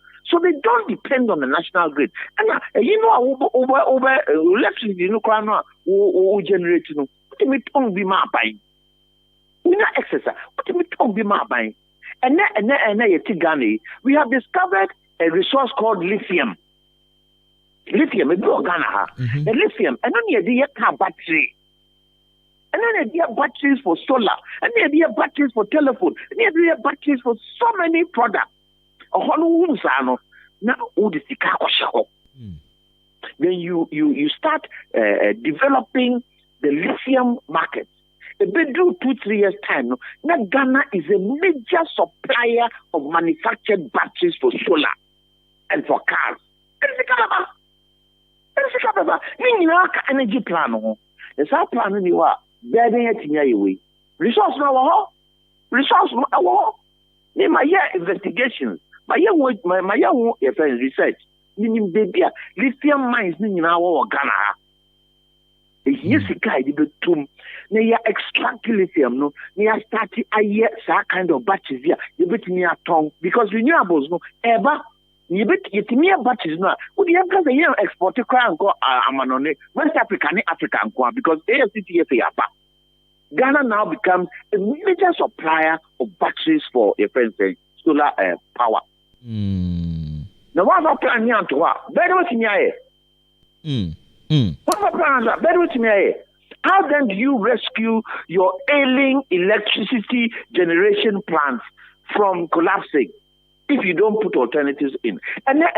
they don't depend on the national grid. And over electricity, generate, what be my buying? We not exercise. What be my buying? And we have discovered a resource called lithium. Lithium, it's Ghana. The lithium, and then you have battery. And then you have batteries for solar, and then you have batteries for telephone, and then you have batteries for so many products. Now, then you start developing the lithium market. If they do 2-3 years' time, now Ghana is a major supplier of manufactured batteries for solar and for cars. Energy plan. There's our plan in the world. Resource now, my investigations, my young research. Meaning, baby, lithium mines in our Ghana. Yes, they extract lithium, they are starting a year, kind of batteries here. You bet me a tongue because renewables, ever. You bet you me a batteries now. Would you have a export to crown go Amanone, West African, because AFCTF Ghana now becomes a major supplier of batteries for your friends solar power. Now what plan here to what? Better what in what plan? Better what in how then do you rescue your ailing electricity generation plants from collapsing if you don't put alternatives in? And then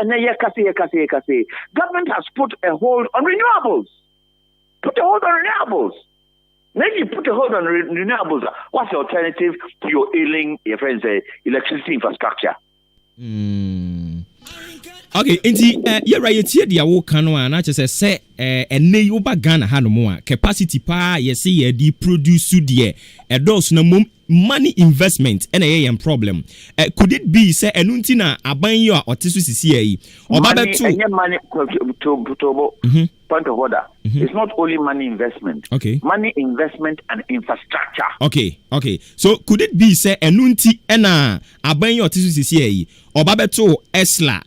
government has put a hold on renewables. Put a hold on renewables. Maybe you put a hold on renewables. What's the alternative to your ailing, your friends, electricity infrastructure? Okay, inti right here dia wo kan no na che se enne yo ba Ghana ha no mo a capacity pa ye se ye di produce de those na mom money investment and a problem. Could it be say enunti na aban yo a otisu sisi yi oba beto money to point of order. It's not only money investment. Okay. Money investment and infrastructure. Okay. So could it be say enunti na aban yo otisu sisi yi oba beto esla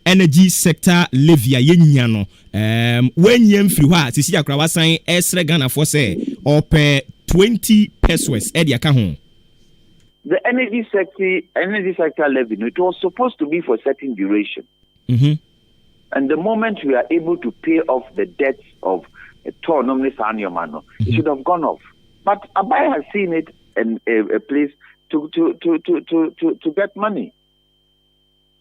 energy sector levy a yenya no when yem firi ho a sisi akra wasan esre Ghana for say op 20 pesos aka ho. The energy sector levy, it was supposed to be for a certain duration. And the moment we are able to pay off the debts of a tour nominally Sanyomano, it should have gone off. But Abai has seen it in a place to get money.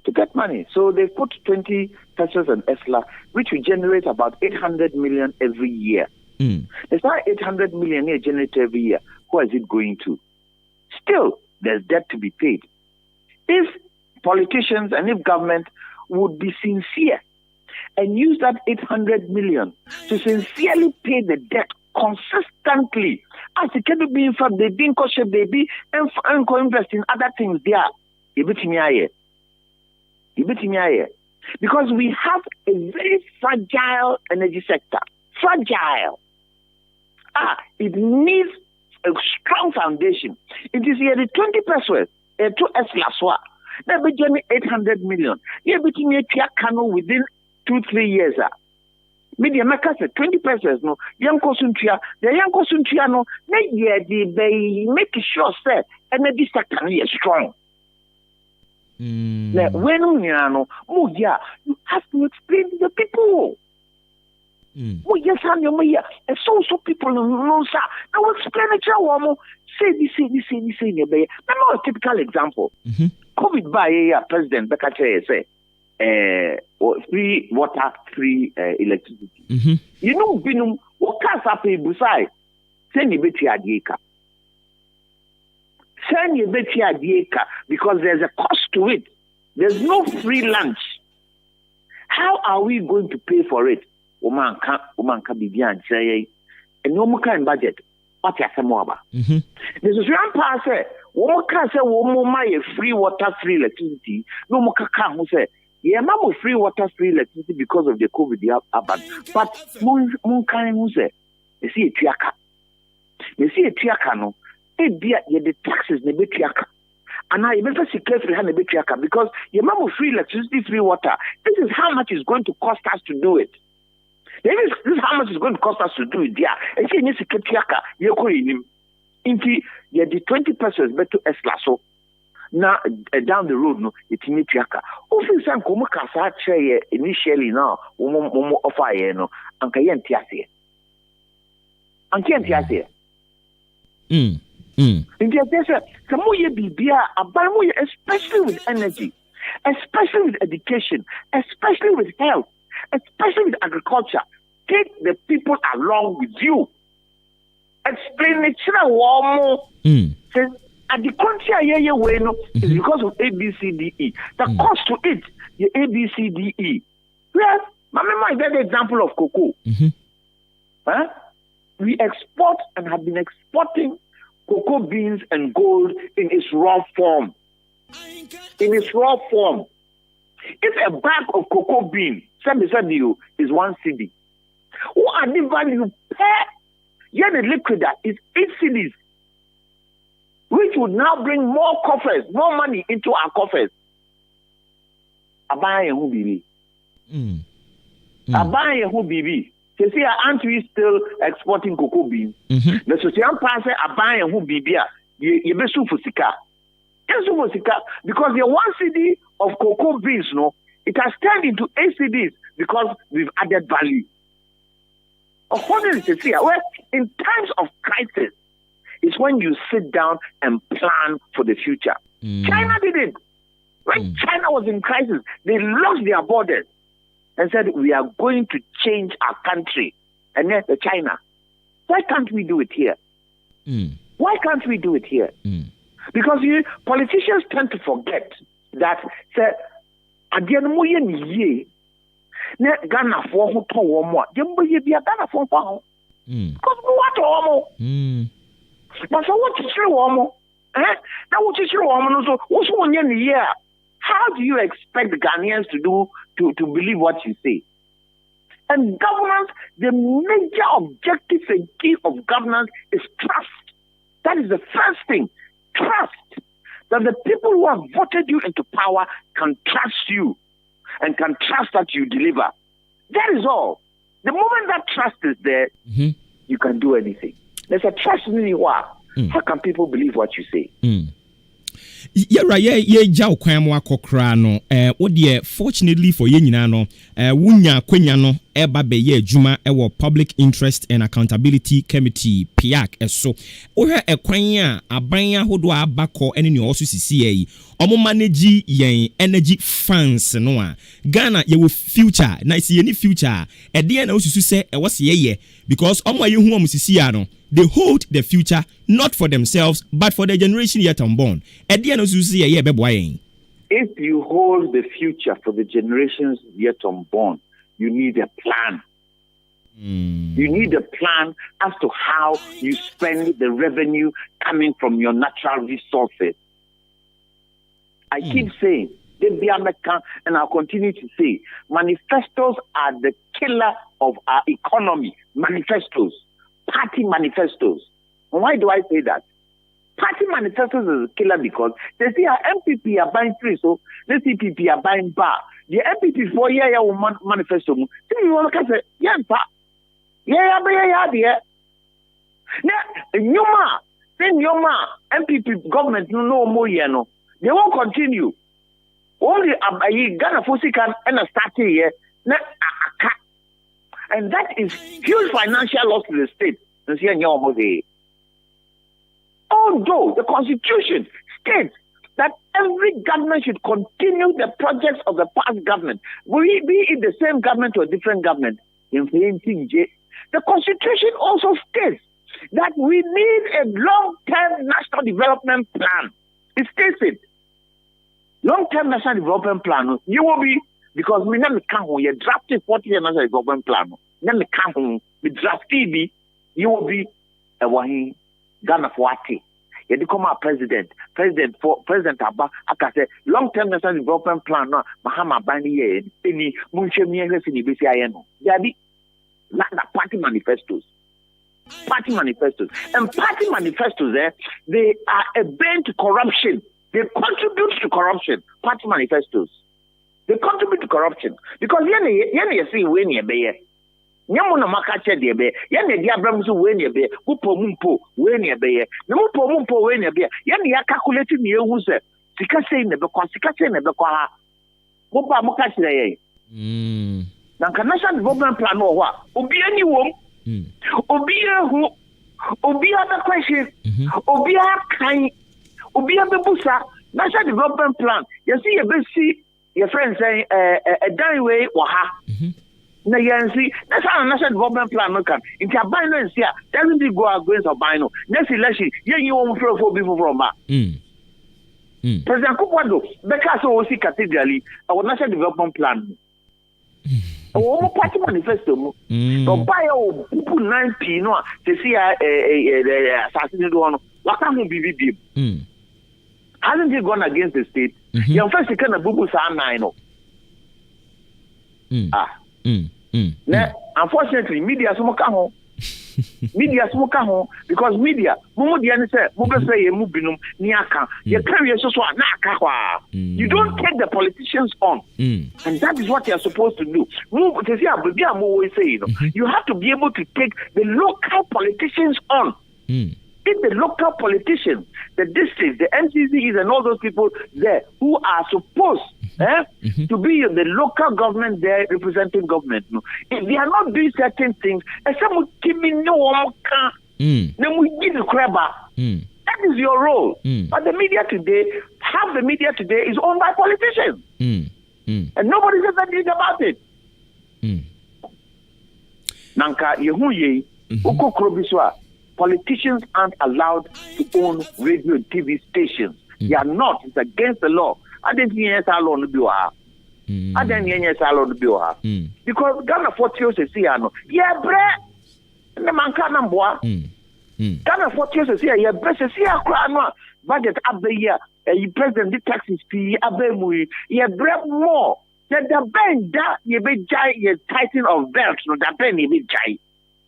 To get money. So they put 20 pesos on ESLA, which will generate about 800 million every year. There's not 800 million here generated every year. Who is it going to? Still, there's debt to be paid. If politicians and if government would be sincere and use that 800 million to sincerely pay the debt consistently, as it can be in fact, they be in shape, they be and invest in other things there. Because we have a very fragile energy sector. Fragile. It needs a strong foundation. It is here the 20 pesos to Eslaswa. Now be 800 million. Yeah, between me Kano within 2-3 years. Media makers 20 pesos no. Young Kosuntia, the young Kosuntia no. They make sure say energy sector is strong. Now when you have to explain to the people. Yes, I'm your mayor. And so people know, sir. Now explain it to you. Say, now a typical example. COVID by President Bekache say, free water, free electricity. You know, Binum, what can happen beside? Send you beti adieka. Send you beti adieka because there's a cost to it. There's no free lunch. How are we going to pay for it? Woman can be beyond say, and no more kind budget. What you say more about? There's a grand pass. One can say, "Woman, my free water, free electricity." No more can who say, "Yeah, mama, free water, free electricity because of the COVID." But one can who say, "You see a tiaka. You see a tiaka no. The taxes ne be tiaka." And I better secure free hand a bit tiaka because your mama free electricity, free water. This is how much it's going to cost us to do it. This is how much it's going to cost us to do it. Yeah, and see, you secure tiaka. You go in him. Inti the 20 pesos better esla so. Now down the road no, it's me tiaka. Often some come kasa che initially now. Momo offer ye no. Anka yen tiase. Anka yen tiase. Especially with energy, especially with education, especially with health, especially with agriculture. Take the people along with you. Explain it more. At the country is because of ABCDE. The cost to it, the ABCDE. Yes, remember that example of cocoa. We export and have been exporting cocoa beans and gold in its raw form. In its raw form. If a bag of cocoa bean, you is 1 cedi. What are the value per? Yeah, the liquid is 8 cedis, which would now bring more coffers, more money into our coffers. Abaye who bibi. Abaye who bibi. You see, aren't we still exporting cocoa beans? The social pass Abaye who bibia. you be su for sika. Because the 1 CD of cocoa beans, no, it has turned into 8 CDs because we've added value. According to see, well, in times of crisis, it's when you sit down and plan for the future. China didn't. When China was in crisis, they lost their borders and said, we are going to change our country. And then the China. Why can't we do it here? Why can't we do it here? Because politicians tend to forget that at the end of the year, Ghana for who told one more. Ghana for pound. Because what almost. But so what is your woman? Now what is your woman? So what's 1 year in the year? How do you expect the Ghanaians to believe what you say? And governance, the major objective and key of governance is trust. That is the first thing. Trust. That the people who have voted you into power can trust you and can trust that you deliver. That is all. The moment that trust is there, you can do anything. There's a trust in you. How can people believe what you say? Jaw kwam wakokra no wo fortunately for ye nyina no wunya kwanya no eba be ye adwuma ewo Public Interest and Accountability Committee PIAC eso wo hwe ekwan a aban ahodo abakọ ene ne oso sisi yi omo manage yen energy funds no a Ghana ye wo future na isi ye ni future e de na osusu se e wo se ye because omo aye hu omo sisi ya no they hold the future not for themselves but for the generation yet unborn. If you hold the future for the generations yet unborn, you need a plan. You need a plan as to how you spend the revenue coming from your natural resources. I keep saying, and I'll continue to say, manifestos are the killer of our economy. Manifestos. Party manifestos. Why do I say that? Party manifestos is a killer because they see our MPP are buying free, so the CPP are buying bar. The MPP for manifesto. See, you want to say, yeah, Nyoma, MPP government no more, they won't continue. Only Ghana Fosikan and a start here. And that is huge financial loss to the state. Although the Constitution states that every government should continue the projects of the past government, be it the same government or different government. The Constitution also states that we need a long-term national development plan. It states it. Long-term national development plan, you will be. Because we never can't you drafted 40 years national development plan. Never can't we drafted you will be a Wahi Ghana for what? You become our president Abba. I say long-term national development plan. No, Mahama Bani any Munchemi Resini BCIN. Jadi, not the party manifestos. Party manifestos and party manifestos. They are a bane to corruption. They contribute to corruption. Party manifestos. They contribute to corruption because you see when you be Nyamuna makache de be yene dia bramsu when you be upomumpo when you be no upomumpo when you be yene ya calculate ni ehu se sika sei ne be kwa sika sei ne be kwa ha mo ba mo ka kire ye na national development plan no ho obi ani wom obi ehu obi ada question obi akan obi abebusa national development plan you see see your friend saying a dying way or ha. Na yansi, that's how a national development plan no can. If you buy no here, doesn't it go against a bino? Next election, you won't throw for people from that. President Kukwado, because we see cathedrali, our national development plan. Our party manifesto. But buy our people 9p no to see a assassinated one. What can we be? Hasn't he gone against the state? Your first kind of bubu sa nine. Unfortunately, media smoke home. Media smoke home because media, Mumudian said, Mubese Mubinum, Niaka, your career so you don't take the politicians on. And that is what you're supposed to do. You have to be able to take the local politicians on. If the local politicians, the districts, the MCCs, and all those people there who are supposed to be the local government there representing government, if they are not doing certain things, that is your role. But the media today, half the media today is owned by politicians. And nobody says anything about it. Nanka Yehuye, Uko Krobiswa. Politicians aren't allowed to own radio and TV stations. They are not. It's against the law. I didn't hear salon because Ghana 40 years is here. Yeah, bre. The man can't boy. Ghana 40 years is here. Yeah, bre. See, I cry no budget up the year. You president the taxes fee. Abemui. Yeah, bre more. The bend that you be jai. You tighten of belts. No, the bend you be jai.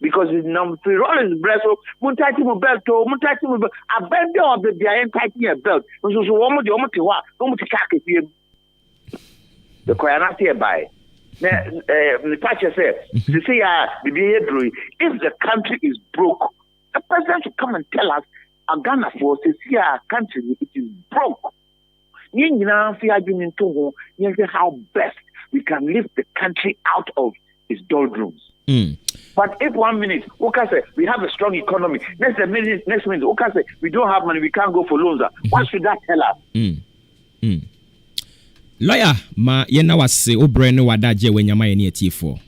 Because it's number 3 rollers breast, Muntati belt, Muntati a bend of the giant tightening a belt. So, woman, the Omotiwa, Omotikaki, the Koyanati by. The patcher said, to say, if the country is broke, the president should come and tell us, a Ghana force is here, our country, it is broke. How best we can lift the country out of its doldrums. But if 1 minute, say we have a strong economy, next minute, say we don't have money, we can't go for loans. What should that tell us? Lawyer, ma yena wase obreno wadaje wenyama yeni etifo.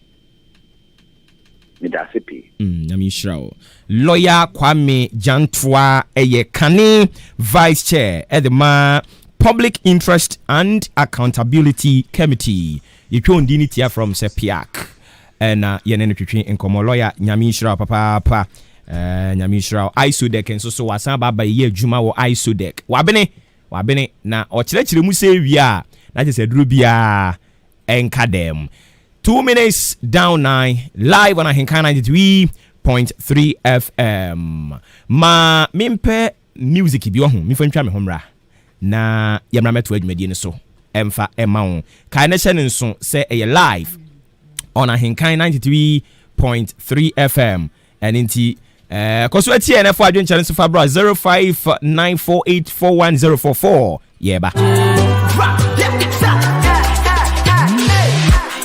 Midasipi. Namishrao. Lawyer Kwame Jantwa eye Kani Vice Chair at the Public Interest and Accountability Committee. You can dinity from Sepiak. And yenen twetwe enkomo lawyer Nyamishra papa Nyamishra Isodek and so wasan baba ye adwuma wo Isodek wabene na ochirechire mu se wia na je se duru bia enka dem 2 minutes down 9 live on Ahinkan 93.3 FM ma mimpe music bi ohun mi fantwa me homra na yamra meto adwumadi ne so emfa emawo kai na hye ne nso se eye live on Ahinkan 93.3 FM and inti koso atie na fo adwen challenge so fabra 0594841044 yeba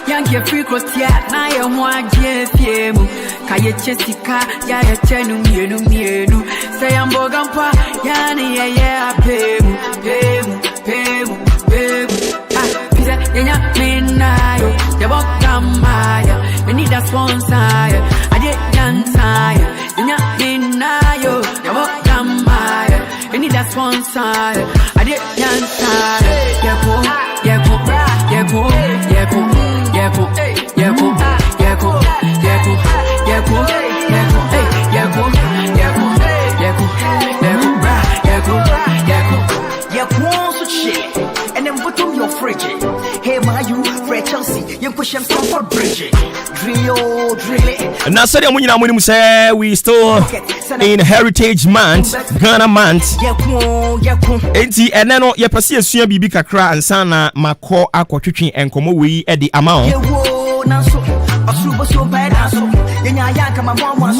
Yange free crosstia na ye ho agye fiemu kaye chesika ya ye chenu mienu say amboga mpa ya ni ye apemu Yenya minayo, yabo kamaya, we need a sponsor. I did yansaya, yenya minayo, yabo kamaya, we need a sponsor. I did yansaya, and then put on your fridge. Hey, my you, Fred Chelsea, you push him for bridge. Drill. And now, sorry, we still in Heritage Month, Ghana Month. Enti, and then you perceive Suya Bibi Kakra and Sana Mako Aqua Twitching and Komo we at the amount.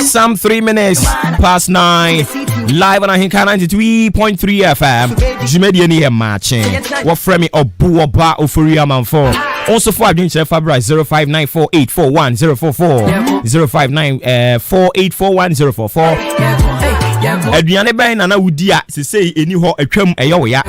Some 3 minutes past 9 live on Ahinkan 93.3 FM. Jumedi ni Maakye. What frame Obuoba Ofori Amanfo. Also for Adwin Fabra 0594841044 0594841044. Aduane ben na wudi a se say eni ho atwam eyo ya.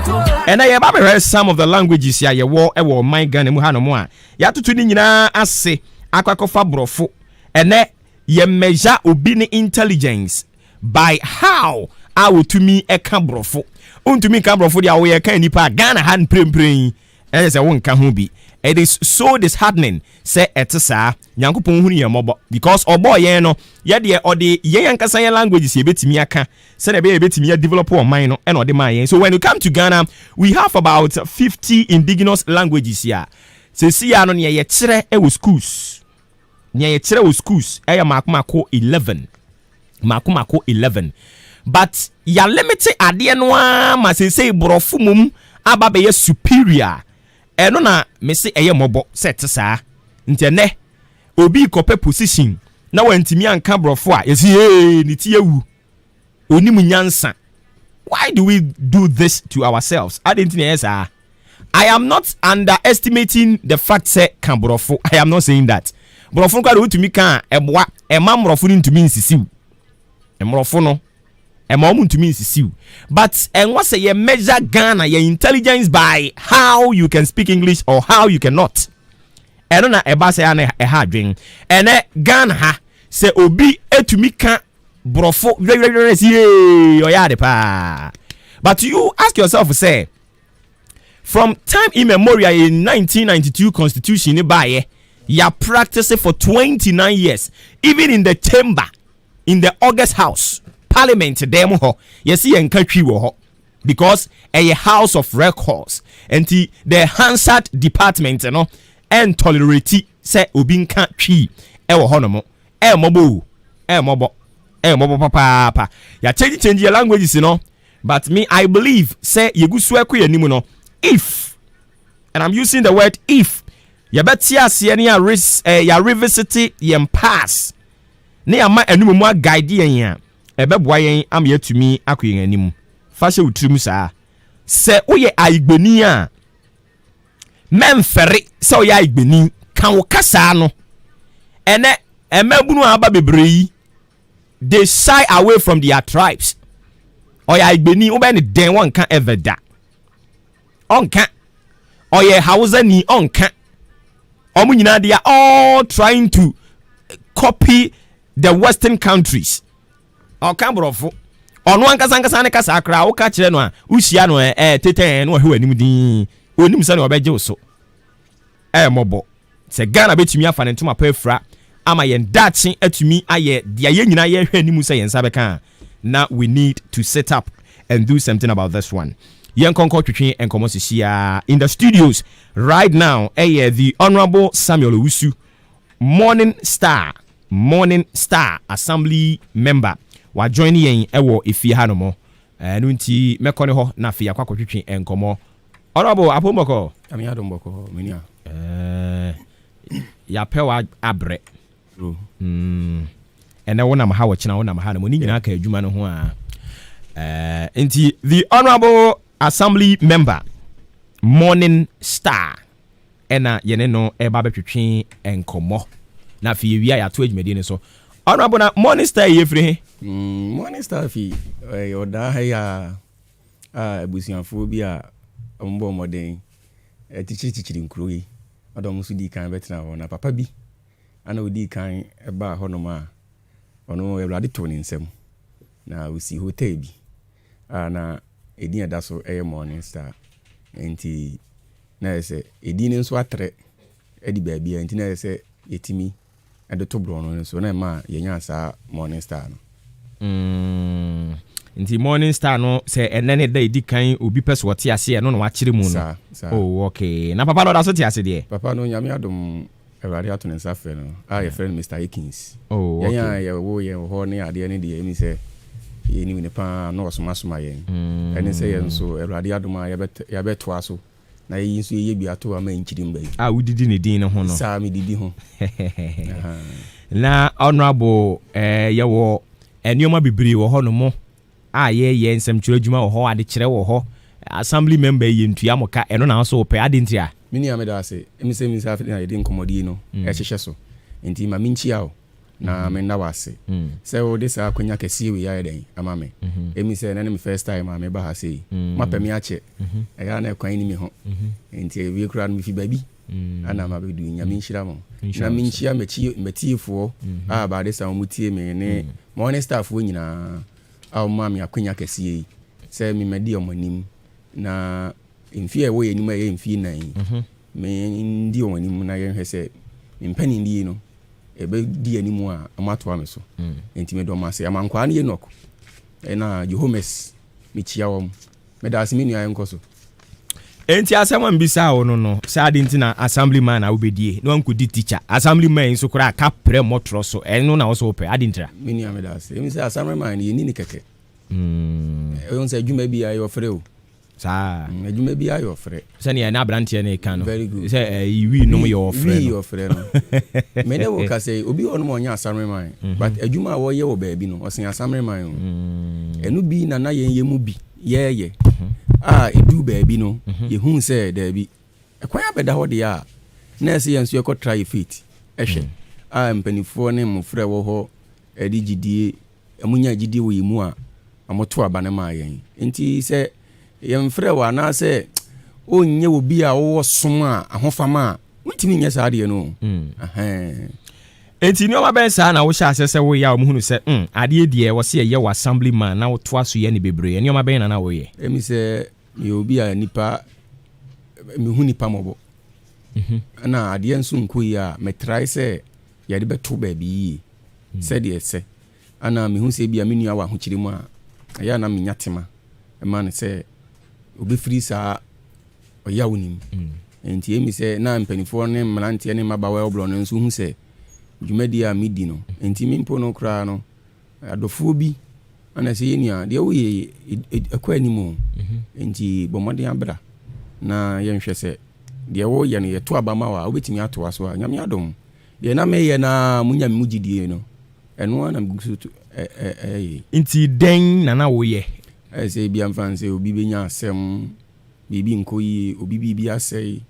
And I ba be some of the languages ya ye wo e wo man Ghana mu ha no mo a. Ya tutu ni nyina ase akwakofa brofo. Ene ye measure obi ni intelligence by how I will to me a cambrofo. To me cambrofo dia we kan nipa Ghana han premprem. E say won ka ho bi. It is so disheartening say etesa Nyankopon hunu ye mobo because obo ye no ye de ode ye yankasa ye languages ye betimi aka say na be betimi ye develop on mind no and ode man ye. So when you come to Ghana, we have about 50 indigenous languages here. Se si ya no ne ye kire e wo schools. Ne ye kire wo schools e ya makomako 11. Makomako 11. But ya limit ade no ma say brofo mum aba be ye superior. Eno na me se eye mobo set saa ntene obi kope position na wantimi anka brofo a yesi ni ti ewu onimu nyansa. Why do we do this to ourselves? I didn't know. I am not underestimating the fact say kan borofo. I am not saying that. Borofo kwa do to me kan eboa ema borofo ni ntumi nsisiw. Emborofo no ema omu ntumi nsisiw. But enwa say ye measure Ghana your intelligence by how you can speak English or how you cannot. Eno na eba say ana ha adwen. Ene Ghana ha say obi etumi kan borofo oyade pa. But you ask yourself say from time immemorial in 1992 constitution by ya practice it for 29 years even in the chamber in the August House Parliament dem ho you see en katwi wo ho because a house of records and the Hansard department no and tolerate say obi nka twi e wo ho no mo mobo papa ya change your languages no but me I believe say yegusu ekwe animu no if, and I'm using the word if, you better see any ya revisit yem pass. Ne ama enum mu guide yen ebeboa yen am yet to me akoyen anim. Fashe utrim sa. Se oye aigbeni a memfere se oye aigbeni kan wo kasa no. Ene emabunu aba bebrei they shy away from their tribes. Oye aigbeni wo be ne den won kan ever da. Onka oye Hausa ni onka omu nyina they are all trying to copy the western countries oka brofo ono ankasa ne kasa akra wo ka kire no a uhia no teten no hwe anim din onim se no obeje wo mobo se Ghana betumi afa ne ntoma pa afra ama yen dachi atumi aye dia ye nyina ye hwe anim se yen sabeka na we need to set up and do something about this one. Young Concord and Komosisia in the studios right now. The Honorable Samuel Owusu, Morning Star Assembly member. Wa joining yen ewo ifi hanomo. Nunti mekone ho na fia kwa twetwe enkomo. Honorable Apomoko. Ami adomboko minia. Ya pewa abre. Ene wona ma ha wo kina wona ma ha no ni nyina ka adwuma no ho a. Nti the Honorable Assembly member Morning Star ena yene no eba betwetwe enkomo na fi wi ya to adwumade ne so honorable na Morning Star ye free Morning Star fi oda ha ya ebusianfo bi a ombo moden tichiri nkuro yi odom so di kan betina ho na papa bi ana odi kan eba ho no ma ono ewlade to ne nsem na usi hotel bi na edin ada so Morning Star enti na ese edin nso atre edi baabia enti na ese yetimi edo bro no so na ma yenya sa Morning Star no nti Morning Star no se enene da edi kan obi peso wote ase no wa kire mu no oh okay na papa no da so te ase de papa no nyame adom ewari ato ne nsafe no ye friend Mr. Ekins oh okay yenya ye wo ye ho ne ade ne de emi se ye ni ne pa no osoma yen ene se ye nso ewari adom a ya beto aso na yi nso ye bi ato ama nkirim ba udidi ne din ne ho no sa mi didi ho na honorable ye wo enioma bibiri wo ho no mo ye nsem kyerɛ adwuma wo ho ade kyerɛ wo ho assembly member ye ntua moka eno na so pe ade ntia mini ameda ase emi se mi sa na ye din komodi no hyehyɛ so enti ma minchia o na me na wase se o de sa akonya kɛse wi ya den ama me emi se na me first time ma me ba ha sei mapɛ me akyɛ ya na kwan ni me ho enti wi kura no mi fi baby ana ma bedu nya me nhyira mo na me nhyia metiefo ba de sa mo tie me ne Morning Star fo nyina a ma me akonya kɛse yi se mi medi omanim na mfi e wo ye nim ye mfi nan me ndi omanim na ye hwese mpani ndi no ebe di animu a amato ame so enti me do ma se amankwa na ye nok na Jehomes me chia wom me da asimi nua enkoso enti asema mbisa wo no sa ade nti na assemblyman na obedie no ankodi teacher assemblyman so kura ka pre motro so eno na wo so pe ade ntira me nua me da se emi se assemblyman ye ni keke on se adwuma bi ayo frɛ o saa adwuma bi ayo frɛ sɛnea na abrante ne ka no very good sɛ iwi nom yɛ ofrɛ no ofrɛ no me ne wo ka sɛ obi wɔ no mo nya asamre man but adwuma a wɔyɛ wɔ baabi no ɔsen asamre man o ɛno bi na yɛn mu bi yɛyɛ a edu baabi no yɛhu sɛ daabi ɛkwan abɛda hɔ de a na ɛsɛ yɛn so yɛkɔ try fit ɛhwɛ a mpanifoɔ ne mmɔfrɛ wɔ hɔ ɛde gyidie amunya gyidie wɔ yɛmu a amoto aba ne ma yɛn nti sɛ yɛmfrɛ wɔ anaasɛ ɔnyɛ wɔ bi a wɔwɔ som a ahofama a wontimi nyɛ saa adeɛ no enti nneɔma bɛn saa na wohyɛ asɛ sɛ woyɛ a ɔmuhunu sɛ adeɛ deɛ wɔ sɛ yɛyɛ wɔ assembly man na wotoa so yɛ ne bebree nneɔma bɛn na woyɛ ɛmi sɛ meyɛ obi a nipa mehu nipa mmɔbɔ na adeɛ nso nkɔ yi a metrae sɛ yɛde bɛto baabi yie sɛdeɛ ɛsɛ ana mehu sɛ bi a me nua wɔ ahokyere mu a ɛyɛ na menya tema ɛma ne sɛ obɛfiri saa ɔyɛ wo nim nti ɛmi sɛ na mpanifoɔ ne mmeranteɛ ne mmabawa ɔblɔ no nso hu sɛ dwumadi a medi no nti mempo no koraa no adɔfoɔ bi ana sɛ yɛnua deɛ woyɛ ɛkɔ anim o nti bɔmmɔden abra na yɛnhwɛ sɛ deɛ woyɛ no yɛto aba ma wɔ a wobɛtumi atoa so a nyame adom deɛ na meyɛ na munya me mu gyidie no ɛno na megu so nti dɛn na woyɛ sɛ bia mfa sɛ obi bɛnya asɛm biribi nkɔ yie obi biribi asɛe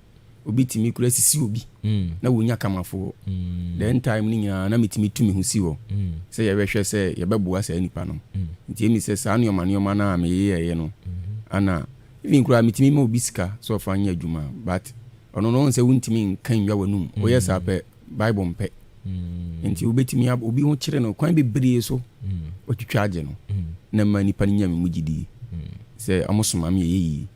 obi tumi kura sisi obi na wonya kamafoɔ then time no nyinaa na metumi tumi ho si hɔ sɛ yɛbɛhwɛ sɛ yɛbɛboa saa nipa no nti ɛmi sɛ saa nneɔma no a meyɛyɛ no ana even koraa metumi ma obi sika sɛ ɔfa nyɛ adwuma but ɔno no sɛ wontumi nka nnwa w'anum woyɛ saa pɛ bible mpɛ nti wobɛtumi obi ho kyerɛ no kwan bebree so watwitwa agye no na ma nipa no nya me mu gyidie sɛ ɔmo soma me yɛyɛyi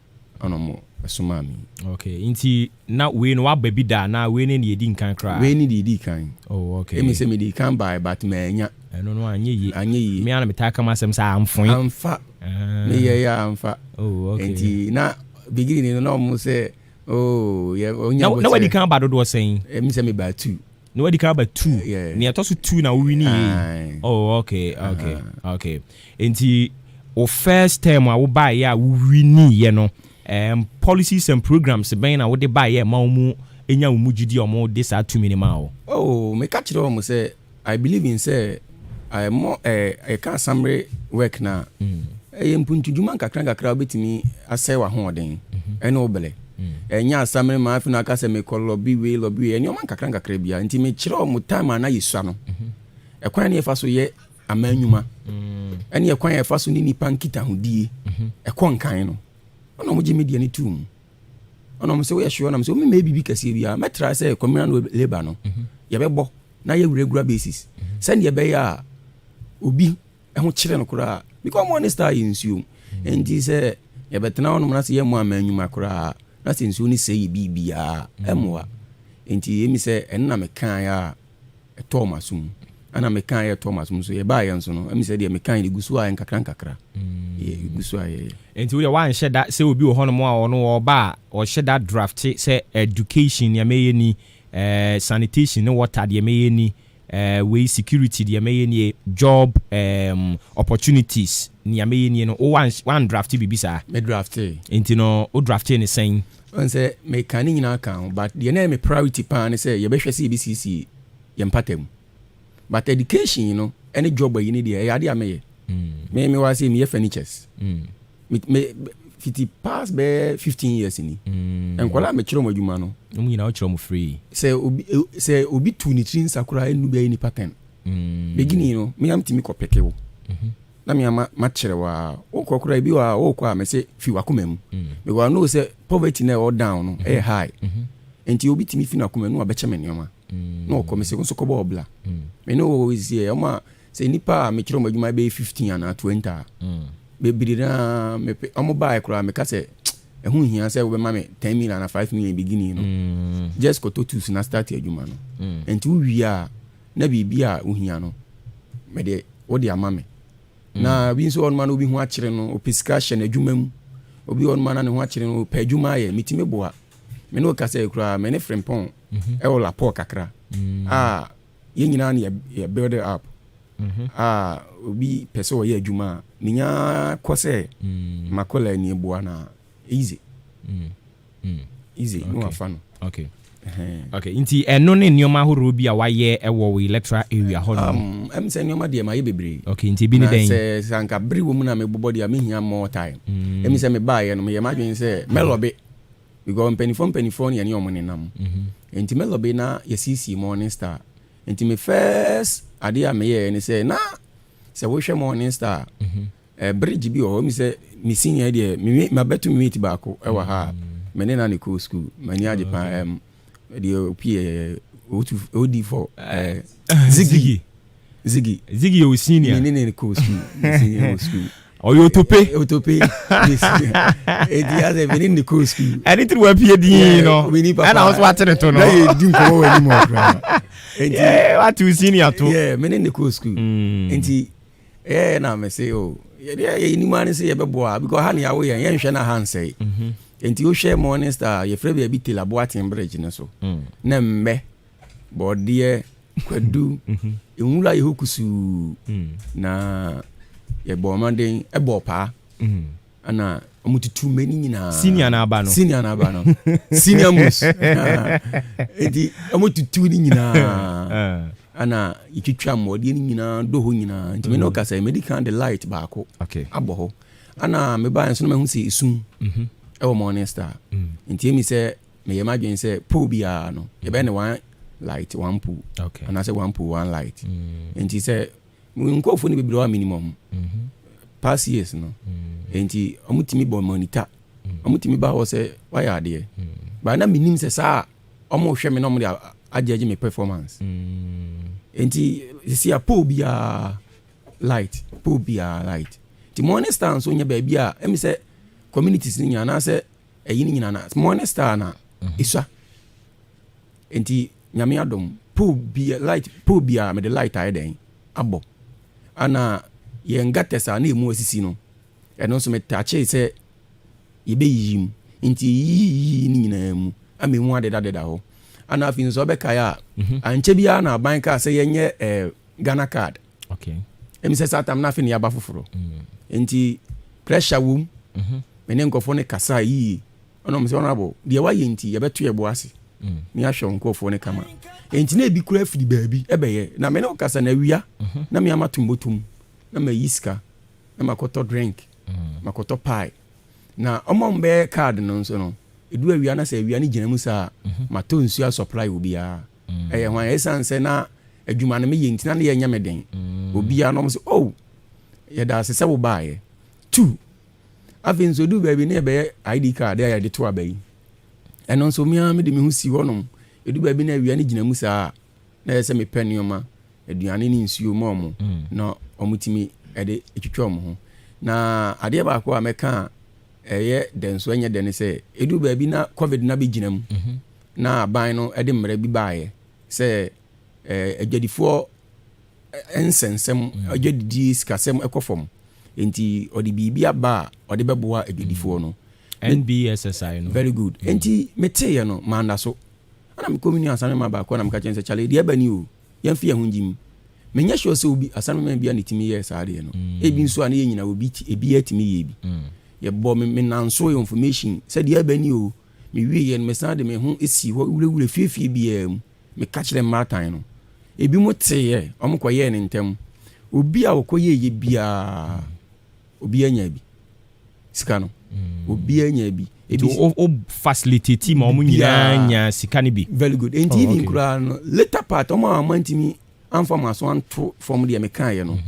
ɔno mo ɛsoma me okay nti na wei no waba bi da na wei ne yɛdi nkan koraa wei ne yɛdi kan okay ɛmi sɛ medi kan bae but maanya ɛno no anyɛ yi me ana metaa kama asɛm sɛ amfoe amfa meyɛyɛ amfa nti na beginning no na ɔmo sɛ na wadi kan ba dodoɔ sɛn ɛmi sɛ mebaa 2 na wadi kan ba 2 ne ɛtɔ so 2 na wowi ne yɛ okay nti o first term a wobaeɛ a wowi ne yɛ no policies and programs bɛn na wode baeɛ ma wo mu ɛnya wo mu gyidi ɔmo de saa tumi ne ma wo meka kyerɛ ɔmo sɛ I believe in sɛ ɛka summary work na ɛyɛ mpuntudwuma nkakra wobɛtumi asɛe w'ahoɔden ɛne wobɛlɛ ɛnyɛ asamere ma afi no aka sɛ mekɔ lɔbi wei ɛne ɔma nkakra bia nti mekyerɛ ɔmo time a na yɛsua no ɛkwan ne yɛfa so yɛ ama nnwuma ɛne ɛkwan yɛfa so ne nipa nkita hodie ɛkɔ nkan no ɔna ɔmo gye media ne tu mu ɔna ɔmo sɛ woyɛ hwɛ ɔnam sɛ ɔmo mɛ bibi kɛseɛ bia mɛtra sɛ communal labor no yɛbɛbɔ na yɛ regular basis sɛndeɛ ɛbɛyɛ a obi ɛho kyerɛ no koraa because ɔmo ne star yɛ nsuo nti sɛ yɛbɛtena ɔnom na sɛ yɛ mo ama nnwuma koraa na sɛ nsuo ne sɛ yɛ biribiaa ɛmoa nti yɛmi sɛ ɛno na mekaeɛ a ɛtɔɔ ma so mu ana mekaeɛ ɛtɔɔ ma so mu so yɛbaeɛ nso no ɛmi sɛ deɛ mekaeɛ no gu so a yɛ nkakra gu so a yɛyɛ nti wodeɛ woanhyɛ da sɛ obi wɔ hɔ no mu a ɔno wɔba a ɔhyɛ da draft sɛ education deɛ mɛyɛ ni sanitation ne water deɛ mɛyɛ ni way security deɛ mɛyɛ ni job opportunities deɛ mɛyɛ ni no one draft bibi saa me draft nti no o draft ne sɛn on sɛ meka ne nyinaa ka ho but deɛ na me priority paa ne sɛ yɛbɛhwɛ sɛ yɛbɛsiesie yɛmpatam but education you know any job where you need there ade ameye me wa say me furnitures me fiti pass be 15 years ni enkwala me kiro madwuma no mu nyina o kiro mu free say obi tu ni trin sakura enu be ni pattern beginning no me am timi kopeke wo na me ma kire wa o kokora bi wa o kwa me say fi wakoma mu me wa know say poverty na all down no e high enti obi timi fi na akoma nu abeche me nioma no come se so kobo obla me no we see e ma se nipa me kiro madwuma be 15 and 20 be bidina me omo ba ekura me ka se ehun hia se we ma me 10 million and 5 million beginning no just ko to tools na start adwuma no enti wi a na bibia ohia no me de wo de ama me na bi nso on ma no bi hu a kire no opisika hye na adwuma mu obi on ma na ne hu a kire no pa adwuma ye mitime boa me no ka se ekura me ne frempon e wo la po kakra ye nyina na ye build it up obi pese wo ye adwuma ninya kose makola ni boa na easy easy no afa no okay okay nti eno ne nneoma ahoro bi a waye ewo we electoral area ho no em se nneoma de ma ye bebre okay nti bi ni den se sanka bri wo mu na me bobɔ de a me hia more time em se me ba ye no me ye madwen se melobe because penifon ye ne omo ne nam nti melobe na ye sisi Morning Star nti me first ade a me ye ne se na se wo hwe Morning Star bridge bi o mi se mi senior de me mabetu meet baako e wa ha me ne na ne ko school mani ade pa the OD4 Ziggy o senior ne ko school senior school oyo tope e dia ze me ne ko school anything we pie din no and I was watching it no na ye din ko we ni mo kra what you senior to me ne ko school enti na me say oh ye ni man say ye beboa because ha ne ya we ye nhwe na hansei enti o share Morning Star ye frɛ bi telabo Bridge ne so na mme bɔdeɛ kwadu enwula ye hokusu na ye bɔ manden e bɔ pa ana omututu meni nyina senior na aba no senior mus enti omututu ni nyina ana itwitwa mmɔdeɛ ni nyina do ho nyina enti me no kasa medical the light baako abɔ ho ana me ba nso no mahu sɛ esum ewo Morning Star nti emi se me ye madwen se pool bia no ye be ne one light one pool and I say one pool one light nti se nkofo ni bibiro minimum past years no nti omutimi bo monitor omutimi ba wo se why ade ba na minim se sa omo hwe me no mo de ajeje me performance nti si a pool bia light ti Morning Star so nya ba bia emi se communities ni nyana se eyi ni nyana Morning Star na iswa enti nyame adom pool bia me the light aye den abo ana ye ngatesa na emu asisi no eno so me tache se ye be yim enti yi ni nyana mu amemu adeda ho ana afi nso be kaya anche bia na ban ka se yenye Ghana card emi se satam na afi ni aba foforo enti pressure wum mene nkofo ne kasa yi ono mse honorable de wa yenti ye beto ye boase ni ahwe nkofo ne kama enti na ebi kura afidi baabi ebeye na mene kasa na wia na me amatumbotum na ma yiska na makoto drink makoto pie na omombe card no nso no edu awia na se awia ni gina mu sa mato nsu supply obi a eye hwan esanse na adwuma na me yenti na ye nyame den obi a no mse oh ye da se wo baaye 2 Afin so do baby ne be ID card ya de to abai eno so mia me de me hu si wonom edu baby na awia ne gina mu saa na yese me penioma aduane ni nsuo mo na omutimi ede etwetwa mo ho na ade ba ko a meka eye denso enye de ne se edu baby na covid na be gina mu na ban no ede mmere bi baaye se agedifo ensensem agedidi skasem ekofom enti odi bibia ba odi beboa edidifo no NBSSI no very good enti mete ye no manda so ana me komuni asane ma ba ko na me ka chense chale de bani o yemfi ye hunjim menya sure se obi asane ma bia ne timi ye saade no ebi nso ana ye nyina obi ebi atimi ye bi ye bo me nanso information se de bani o me wie ye me saade me hu esi ho wurewure fiefie bia mu me ka kire matan no ebi mo teye omkoye ne ntem obi a okoye ye bia obi anya bi sika no obi anya bi ebi o facilitate ma omu nyina nya sika ne bi very good and even kura no later part omo amantimi amfama so anto from de mekan ye no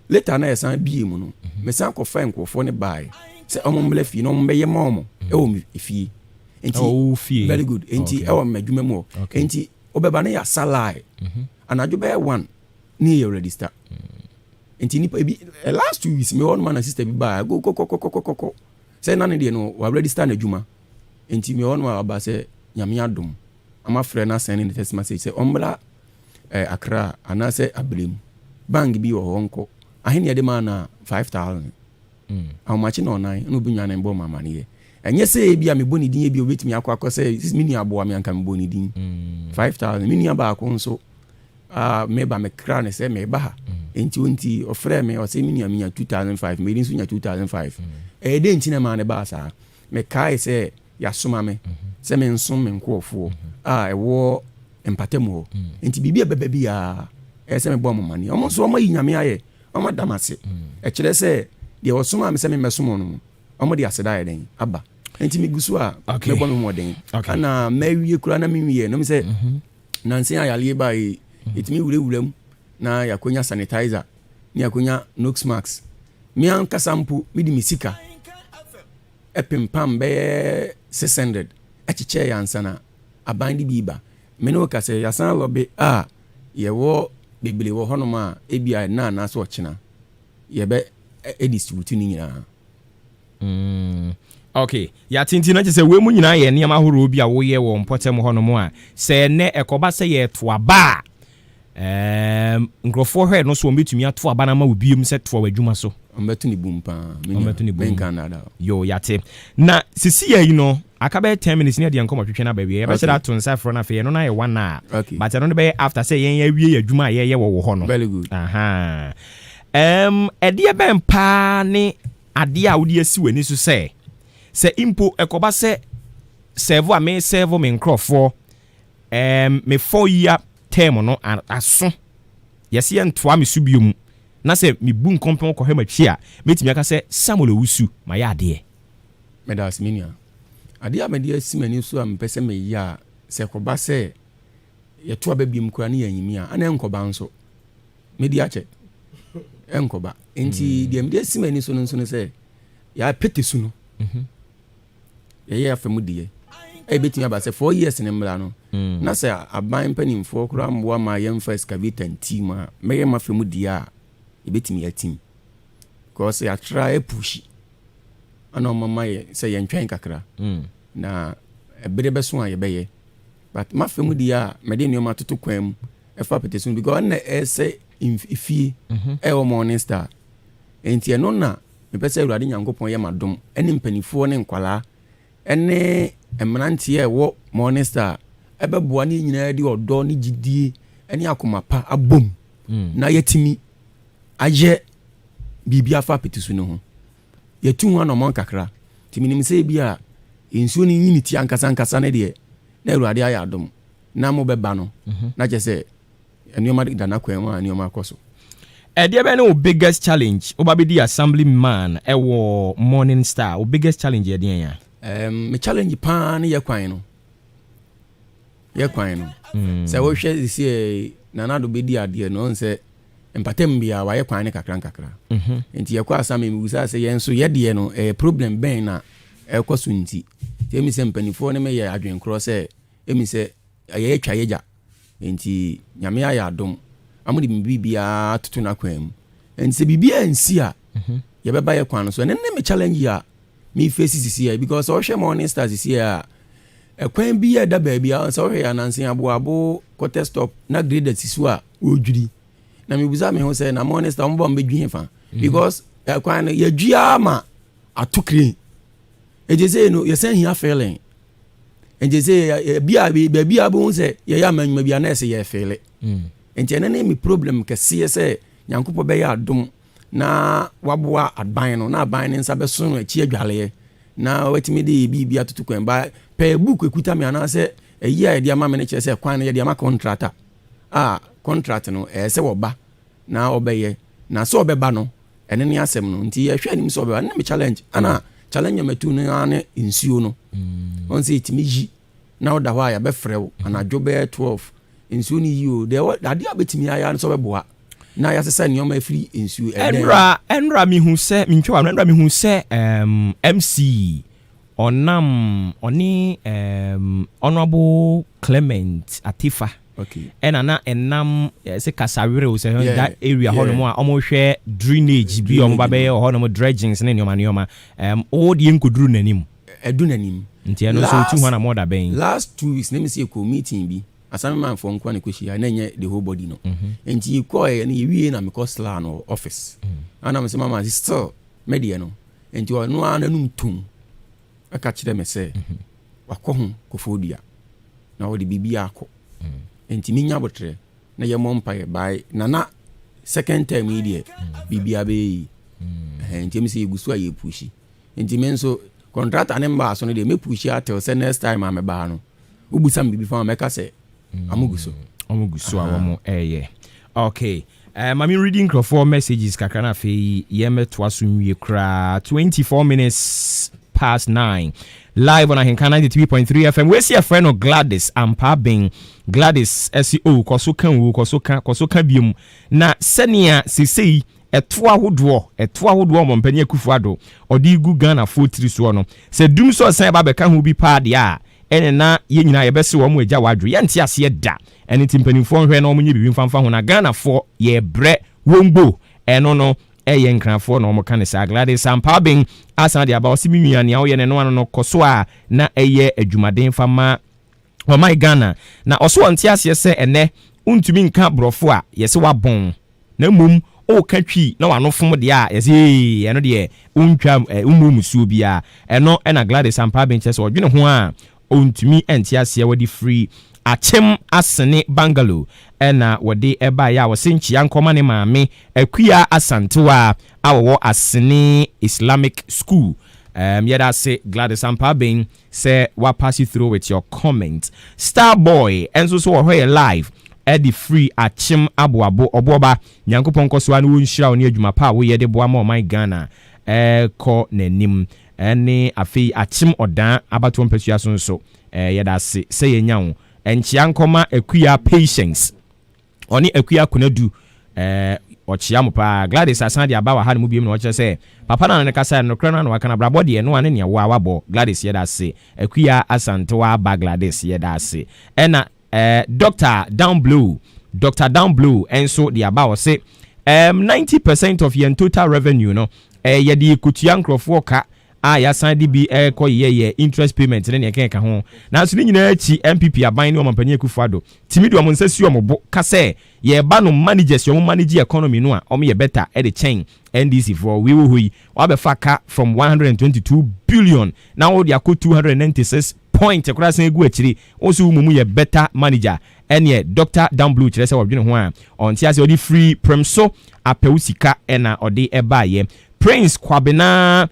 later na yesan bie mu no me san ko fa nkofo ne bai se omo mle fi no mbe ye ma omo e o mi fi enti very good enti e o madwuma mu enti obeba ne ya salai anadwo be 1 ni ye register enti nipa ebi last 2 weeks me one man sister bi ba go say na ne de no wa register na adwuma enti me one wa ba say nyame adom ama frɛ na send the text message say ombra Accra ana say ablem bank bi wo honko ahene ye de ma na 5000 how much no 9 no bi nwana mbo mama ne ye enye say bi a me boni din bi obetimi akwa say mini aboa me anka me boni din 5000 mini aba akon so me ba me kra ne say me ba ha enti ofrɛ me o say mini amia 2005 me din so nya 2005 de nti na ma ne ba sa me kai say ya soma me say me nsom me nkofo ewo empatemu ho enti bibia bebia say me bɔ momani omo so omo yinyame aye omo damase kire say de wo soma me say me mesomo no omo de aseda ye den aba enti me gusu a me bɔ me mo den ana mawie kura na me wie no me say nansi ayale ba itimi wurewuram na yakonya sanitizer ni yakonya Nox Max mi an kasampu mi di misika epempam be 600 echiche ya ansana abandi biba me no ka se yasan lobe yewo bebele wo hono ma ebia na so ochina yebe distribute ni nyina okay ya tinti na se we mu nyina ye ne amahoro bi a wo ye wo mpotem hono mo a se ne ekoba se ye to aba nkrofo hwe no so o metumi ato aba na ma obiom se to adwuma so ombetu ni bumpa me Canada yo yate na sisi ya no akabe 10 minutes ne de nkomo twetwe na ba wie e be se that on safro na fe no na ye one na but no be after say yen ya wie adwuma ye wo ho no very good ede be mpa ne ade a wodi asi wani so se impo ekoba se serve a me serve me nkrofo me 4 year term no aso yesi entoa me subiom na se me bu nkompon ko hema twi a metimi aka se Samuel Owusu ma ya ade medas minia ade a mede asimani so am pese me ya se koba se ye to ababiem kura ne yanyimi a ana enkoba nso medi ache enkoba enti de mede asimani so no se ya pete su no ye afemu die betimi aba se 4 years ne mla no na se aban panimfo kura mboa ma yemfa excavator team a meye mafemu die a betimi ya team because ya try push ana mama ye se ye ntwan kakra na ebere beso a ye beye but mafemu die a mede nneoma toto kwam efa petesun because na say ifie o morning star enti no na me pese urade nyankopon ye madom ene mpanifo ne nkwala ene emrantie ewo morning star ebeboa ne nyina di odo ne gidie ene akomapa abom na yetimi aje bibia fa petisu no ho yetu ho no mon kakra timinim se bia ensuo ni nyiniti ankasa ne de na urade aya adom na mo beba no na je se enioma dana kwanwa enioma akoso ede be no biggest challenge obabedi assemblyman ewo morning star o biggest challenge ede ya me challenge pan ye kwan no se wo hwe disi na na do bedi ade no nse empatem bia wa ye kwan ne kakra enti ye kwa asame mi gusa se ye nso ye de no problem ben na ekoso nti te mi se mpanifo ne me ye adwen kro se emi se ye twa ye ja enti nyame ya adom amudi bibia tutu na kwam enti se bibia nsi a ye beba ye kwan so ne me challenge ya me face sisi because o hwe morning stars sisi a ekwan bi ya da ba bia so hwe ya nansen aboabo quarter stop na grade sisu a odwiri na me buza me ho say na morning star mbo mbedwin fa because ekwan ya dua ma atukre ejeze no ye san hia failing ejeze bia bo say ye ya manwuma bia na se ye fail enti ene na mi problem kese say nyankopo be ya adom na waboa adban no na aban nsa beso no achi adwale na watimi de bibia tutu kwan ba pe book ekuta me ana se eyi a de ama me ne che se kwan ne de ama contractor contract no se woba na obeye na so obeba no ene ne asem no nti ye hwe anim so obeba na me challenge ana challenge metu no ane insuo no on se itimi yi na oda hwa ya be frew ana dwobe 12 insuo ni yi o de ade abetimi aya so beboa na ya sesa nyoma afiri ensu enra mi hu se minchwa enra mi hu se MC onam oni honorable Clement Atifa okay na enam se kasawere o se that area hono a omo hwe drainage bi omo ba be hono dredgings ne nyoma o de nkuduru nanim edu nanim nti eno so tu hwana more da ben last 2 weeks let me see a meeting bi assignment for nkwa ne kwehia na nye the whole body no enti ko e na yewie na me ko sla no office ana me se mama still media no enti no ananum tum aka kire me se wakọ ho kofodua na wo de bibia akọ enti minya botre na ye mompa ye bai na second time idie bibia be enti me se yegusu aye pushi enti men so contractor ne mba so no de me push atel say next time am ba no ubusa me bibi fa me ka say amuguso awomo okay mami reading crofo messages kakra na fe yeme to aso nwie kra 24 minutes past 9 live on Ahinka 93.3 FM. We see a friend of Gladys Ampa Bing Gladys SEO koso kan biom na senia sisi etwa hodo mo mpani akufuado odi gu Ghana 43 so no se dum so san ba be ka ho bi pa de a ene na ye nyina ye bese wo mo agya wadwo ye ntia se da ene timpanimfo hwe na o munye bibi mfamfa ho na Ghana for ye bre wombo eno no eye nkranfo na omo kan sa Gladys Ampa Bing asan de aba o simi nuane a wo ye ne no no koso a na eye adwumaden fama o my Ghana na oso ntia se se ene untumi nka brofo a ye se wabon na mum o katwi na wano fom de a yesi eno de untwa umumusuo bia eno na Gladys Ampa Bing chese odwene ho a ontumi entia se wadi free achem asene bungalow na wode eba ya wosenchi ankoma ne maame akua asantewa awo asene Islamic school yada say Gladys Ampa Bing say wa pass you through with your comment Starboy enso so wo live Eddie free achem aboabo oboba nyankopon koso anu nhira oni adwuma pa wo ye de boa ma my Ghana ko nanim ene afei achem odan abato mpasua so yada say yenyawo enchia nkoma akua patience oni akua kunadu ochia mopa Gladys asan de aba wa ha no biem na oche say papa na ne kasa no kra na no aka na brabo de no ane ne wa wabo Gladys yada say akua asante wa ba Gladys yada say ena Dr. Down Blue and so the about say 90% of your total revenue no ye di kutua nkrofo ka ya san di bi ko ye interest payment ne ne ka ho na so ni nyina achi MPP aban ne o mampani akufado timido o nsasi o mobo ka say ye ba no managers yo manage economy no a o ye better e the chain NDC for we hui wa be fa from 122 billion now they are 296 point akura san egu akiri osu mumu ye better manager ene Dr. Down Blue kire se wodwene ho a onti ase odi free premso apewusika ena odi eba ye Prince Kwabena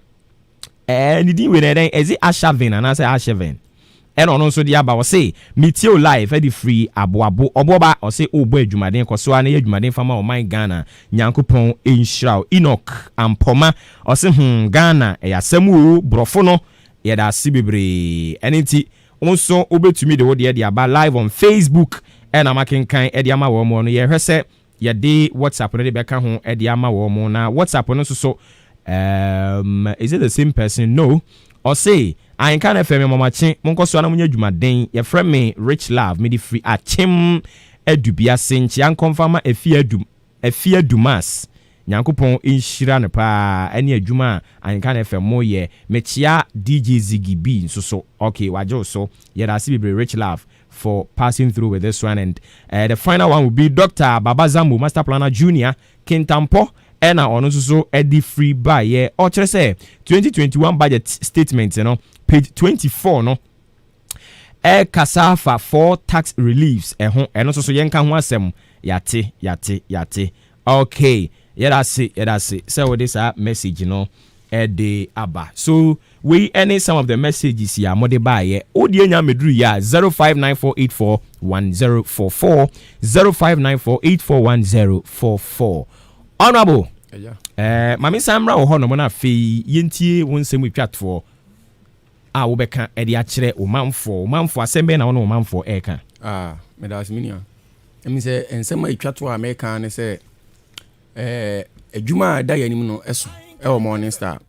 nidi we na den ezi Ashaven and say Ashaven ena ono so dia ba wo say meteo live edi free aboabo oboba o say obo adwumaden koso na adwumaden fama o my Ghana nyankopon enhira Enoch Ampoma o say Ghana yasemu brofo no yada sibibre eniti onso obetumi de wode de aba live on Facebook na makenkan e de ama wo mo no ye hwese ye de WhatsApp no de beka ho e de ama wo mo na WhatsApp no so is it the same person? No. Or say I can FM mamache monko so na munya dwumaden ye frɛ me Rich Love me de free achem adubia senchi an confirm efia dumas nyankopon inhira ne pa ene adwuma an kan FM mo ye mechia DJ Ziggy B so okay wajo so ye da see be Rich Love for passing through with this one and the final one will be Dr. Babazambu Master Planner Junior Kintampo ena ono so edi free buy ye o kire say 2021 budget statement you know page 24 no kasafa for tax reliefs ho eno so yenka ho asem yate okay yeah that's it so with this message you know de aba so we any some of the messages here mode buy ye odie nya medru ya 0594841044 0594841044 honorable mami samra wo hono na fe yentie wonsem twatfo a wo beka e de akire o manfo asembe na wo no manfo eka me das minia emi se ensema twatfo a meka ne se adwuma da yanim no eso e wo morning star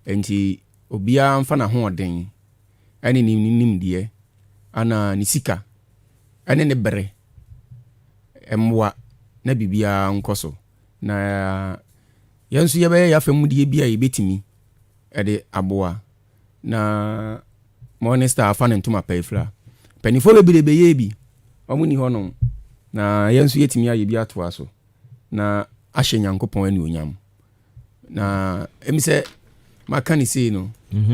enti obia mfa na ho oden ene nim de ana ni sika ene ne bere emwa na bibia nkoso na yansu yebe ya femu die bia yebetimi ede aboa na morning star afa ne ntoma paifra penifo bebirebe ye bi omuni hono na yansu yetimi aye bi ato aso na ahye nyankopon ani onyam na emise makani sei no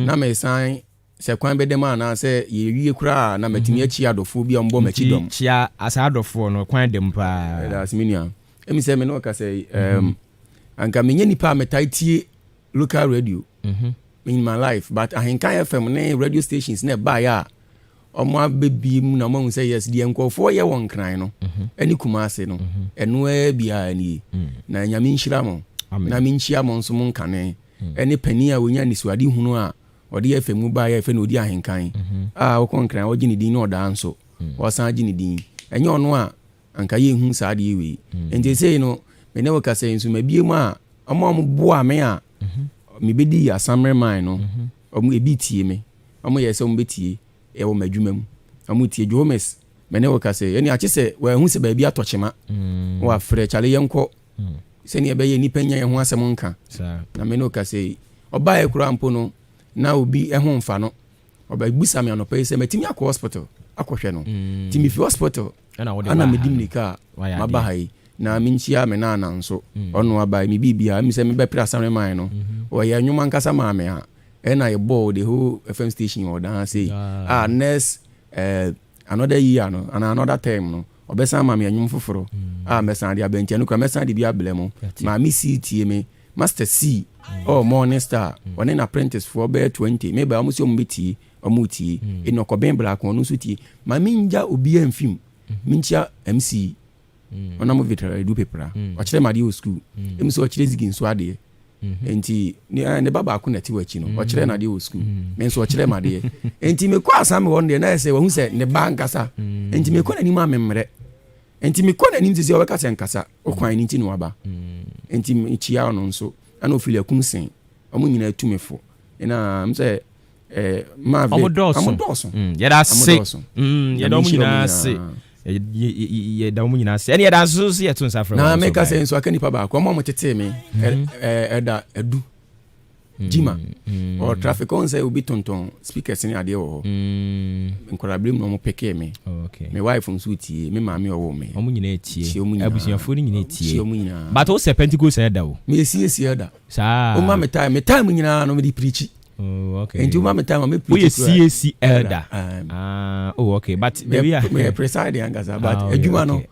na me san se kwan bedema na se yewie kura na matimi achi adofo bi ombo machidom chia asa adofo no kwan dem pa that's minia emise me no ka say anka menye nipa metaitie local radio in my life, but I can't FM radio stations nearby. Omo baby mu na mo say yes the enkofo ye won kran no ani kumase no eno e bia ani na nyame nhira mo na me nchia mo nso mo nkane eni pani a wonya nisuade hunu a ode ye femu ba ye fe na odi ahenkan a wo konkran wo gini din no da nso wo san gini din enye ono a anka ye hu sa de we enti sei no me ne wo ka sei nso mabie mu a omo boa me a me bedi asamre man no omo ebi tie me omo ye se omo betie e wo madwuma mu omo tie Jomes me ne wo ka sei eni a chese wo hu se ba bia tochema wo afre chale yenko se ne be ye nipa nya ye ho asem nka na me ne wo ka sei oba e kura mpo no na obi ho mfa no oba busa me anopa se matimi akọ hospital akọhwe no timi fi hospital ana medim nika maba hai na minchia me na nso ono aba mi bibia mi se me be pra samre man no o ye nwuma nkasa ma me ha e na ye ball the whole FM station or dan say next another year no and another term no obesa ma me nwum foforo mesan dia bentia no kwa mesan dia bia blemo ma mi CT me Master C Morning Star one an apprentice for be 20 maybe amusi ombeti omuti enoko ben black one suti ma minja obi amfim mincha MC ona mo veteran do paper o kire ma dey school emi so o kire zigin so ade enti ne baba akụ na ti wachi no o kire na dey school men so o kire ma dey enti me kwa asam won dey na say wo se ne bankasa enti me kwa na ni ma memre enti me kwa na ni nzi o weka se nkasa o kwan ni nti no aba enti me chia ono nso ana ofili akumsen omo nyina atumefo ina mse ma amodoso ya da se ya do mo nyina se ye da mo nyina se ene ya da so se yeto nsa fra na make sense so aka nipa ba ko mo tete me eda edu jima or traffic on say obi tonton speakers ni ade wo nkorabrim no mo peke me me wife nso tie me maami owo me omo nyina etie abusuafo ni nyina etie but o se Pentecost eda wo me esi eda sa o ma me time nyina no me di preach. Okay. And you mama time me we CAC elder. Okay. But maybe me preside angasa but adwuma no.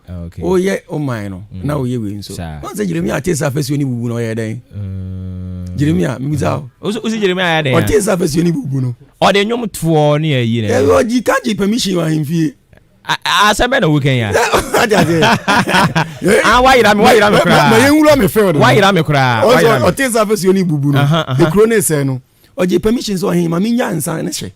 Oh ye o man no. Na o ye we nso. Once Jeremiah tesa face oni bubu no ye den. Jeremiah me buza. O si Jeremiah ye den. O tesa face oni bubu no. O de nyom tuo ne yi ne. O ji kaji permission wa himfie. Asebe na weekend ya. Why you me kra. Me yenwuro me fe o. Why you me kra. O tesa face oni bubu no. The crone say no. Oje permission so hin ma minya nsan ne hye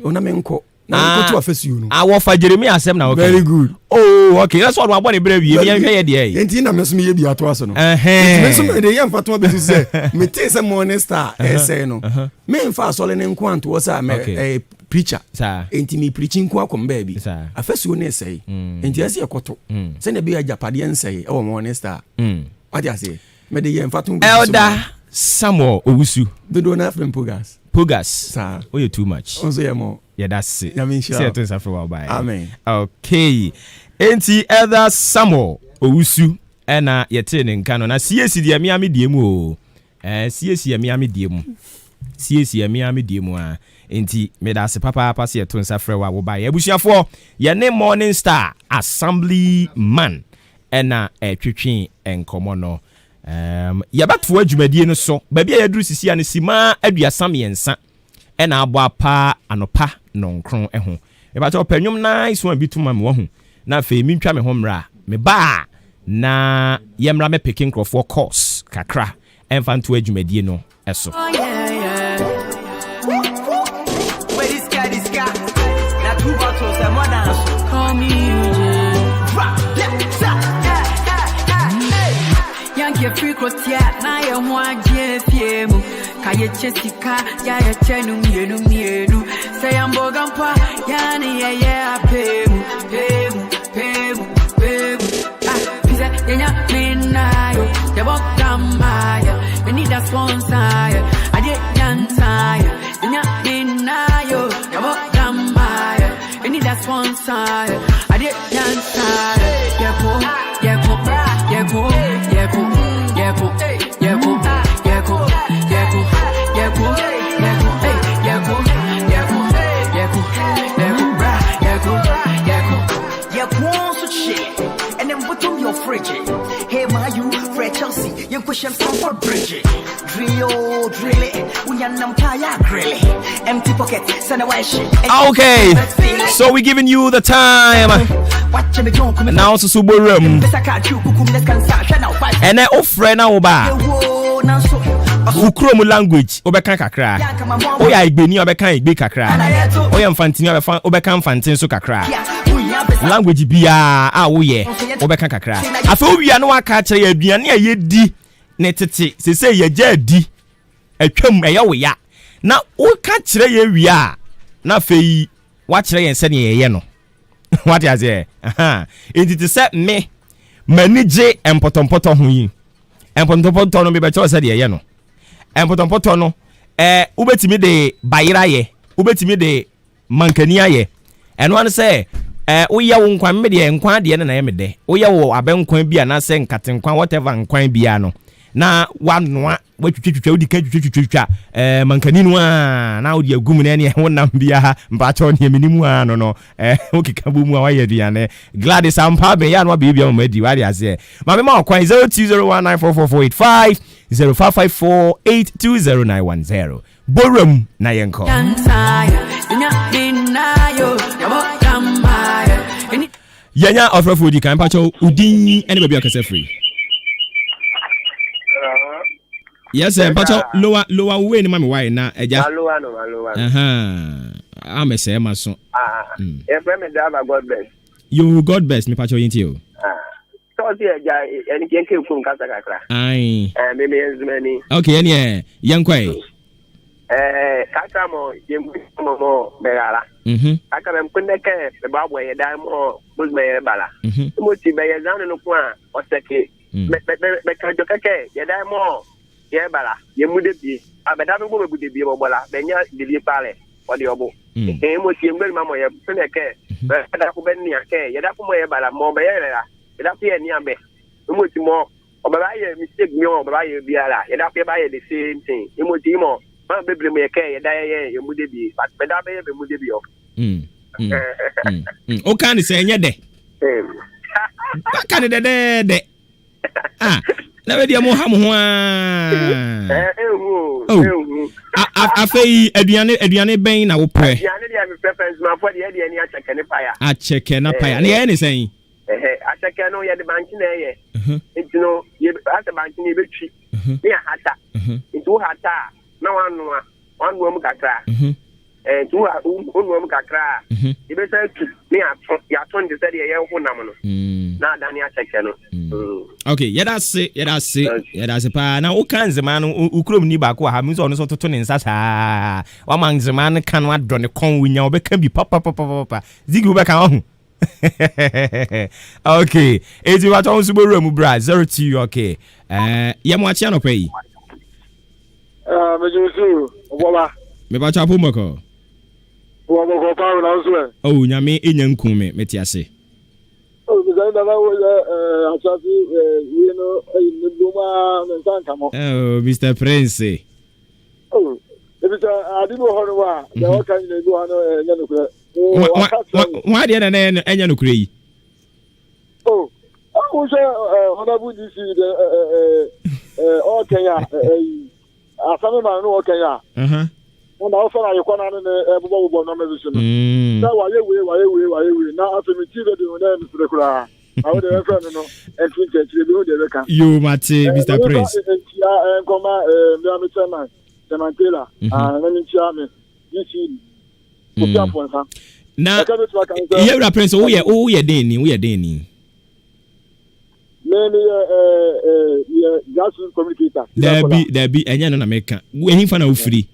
ona menko na nko to afesu no awo fa Jeremiah asem na okay very good okay that's what we abone bra wie me hwe de e enti na meso me ye bi ato aso no enti meso me de ye mfa to betu se me te se Morning Star say no me mfa asole ne nko anto sa me preacher enti me preaching ko akom ba bi afesu ne say enti ase ekoto se na bi ajapade nsay e wo Morning Star what you say me de ye mfa to elder Samuel Owusu the donor from Pogas sir oh you too much also yeah more yeah that's it say to say for bye amen okay enti elder Samuel Owusu na yete ne nka no na CAC de amiame die mu o CAC amiame die mu CAC amiame die mu a enti me da se papa se yeto nsa frɛ wa wo bye abusuafo ye ne Morning Star assembly man na twetwe enkomo no yabato adwumadie no so baabi a yaduru sisi ane sima aduasa miensa na abo apa anopa nonkron ho yabato panyum nice one bituma me wo ho na afi mi ntwa me ho mra me ba na yemra me picking crofo course kakra emfanto adwumadie no eso this guy na two bottles and more dance call me Yankee frequentia na ye ho agye fiemu kaye chesika ya ye chenu mienu say amboga mpa ya ni ye apemu pisa yenya minayo ye bokamaya we need a sponsor aje yantaya yenya minayo ye bokamaya we need a sponsor aje yantaya Hey, my you, Fred Chelsea, you push him some for bridge. Drill it, Empty pocket, send away shit. Okay, so we're giving you the time. Now so suburum. And I offer now ba. Ukromu language obeka kakra. Oya igbeni obeka igbe kakra. Oya mfantini obeka mfantini so kakra. Language bia a woye obeka kakra. Afa owia no aka kire aduane a yedi ne tete sese ye gya di atwam eya wo ya. Na wo ka kire ye wia na fei wa kire yen se ne ye no. What you say? It is set me manage empotompoto ho yi. Empotompoto no be becho se de ye no. Empotompoto no ubetimi de bayira ye, ubetimi de mankani aye. Eno an say woyɛ wo nkwan me de nkwan de na ye me de. Woyɛ wo abenkwan bi ana se nkatenkwan whatever nkwan bia no. Na wanoa watwitwitwa odi kan twitwitwa mankani no a na odi agum na ne wonam bia mpacho ne minimu a no okika bu mu a waye aduane Gladys ampa be ya no be bia ma di wari ase ma me ma okwan 0201944485 0554820910 borum na yenko yenya ofrefo di kan mpacho udin ene bia kasa free. Yes, but lower way ni mami why na eja. Lower no. I'm a say maso. If me drive God best. You God best me pacho yinti o. So the eja eni kenke kum kasa kakra. Ai. Me enzmeni. Okay, eni yankwai. Kaka mo yemu mo begala. Aka me mkuneke be babo ye dai mo buzme bala. Mo ti be ye zanu no kwa oseke. Me kanjo keke ye dai mo ye bala ye mude bi abeda be bo bude bi bola benya dili pale odi obo mo ti ngbe ma mo ye peneke be da ko ben ni ake ye da ko mo ye bala mo be ye la ye da pe ni abe mo ti mo obaba ye mistake mi obaba ye bi ala ye da pe ba ye the same thing mo ti mo ma bebre mo ye ke ye da ye mude bi but be da be ye be mude bi o o kan se enye de kan de na we dia mo ha mo ho afei aduane ben na wo pre aduane dia me preference ma for dia ni acheke ne paya acheke na paya ne ye ne sen acheke no ye de banki na ye ntino ye ata banki ni betwi ni hata ntu hata na wanu mu kakra tu onu mu kakra ibe say tu ni aton de say ye ho nam no na dani acheke no okay yeda se pa na o kan zema no ukrom ni ba ko ha mi so no so toto ne nsa saa wa man zema no kan wa do ne kon wunya obeka bi papa zigi obeka ho okay ezi wa ton subo room bra 02 okay ye mo achi anopa yi mejusu oboba me ba chapo mako oboba ko pa na so oh nyame enya nkun me metiase Oh, Mr. Prince. Oh, I didn't know how why did I know Cree? Oh, I was honorable DC, all Kenya, a family man, all Kenya. When I offer you one on the Obuoba nomination. Now, why you now after me, the name for the crowd. I would have friend, and think that you, Mr. Prince. And come out, the Mantela, and then Charming. You see, now, you're a prince. Oh, yeah, Danny. Many grassroots communicator. There be, and you're not American. When he found out free.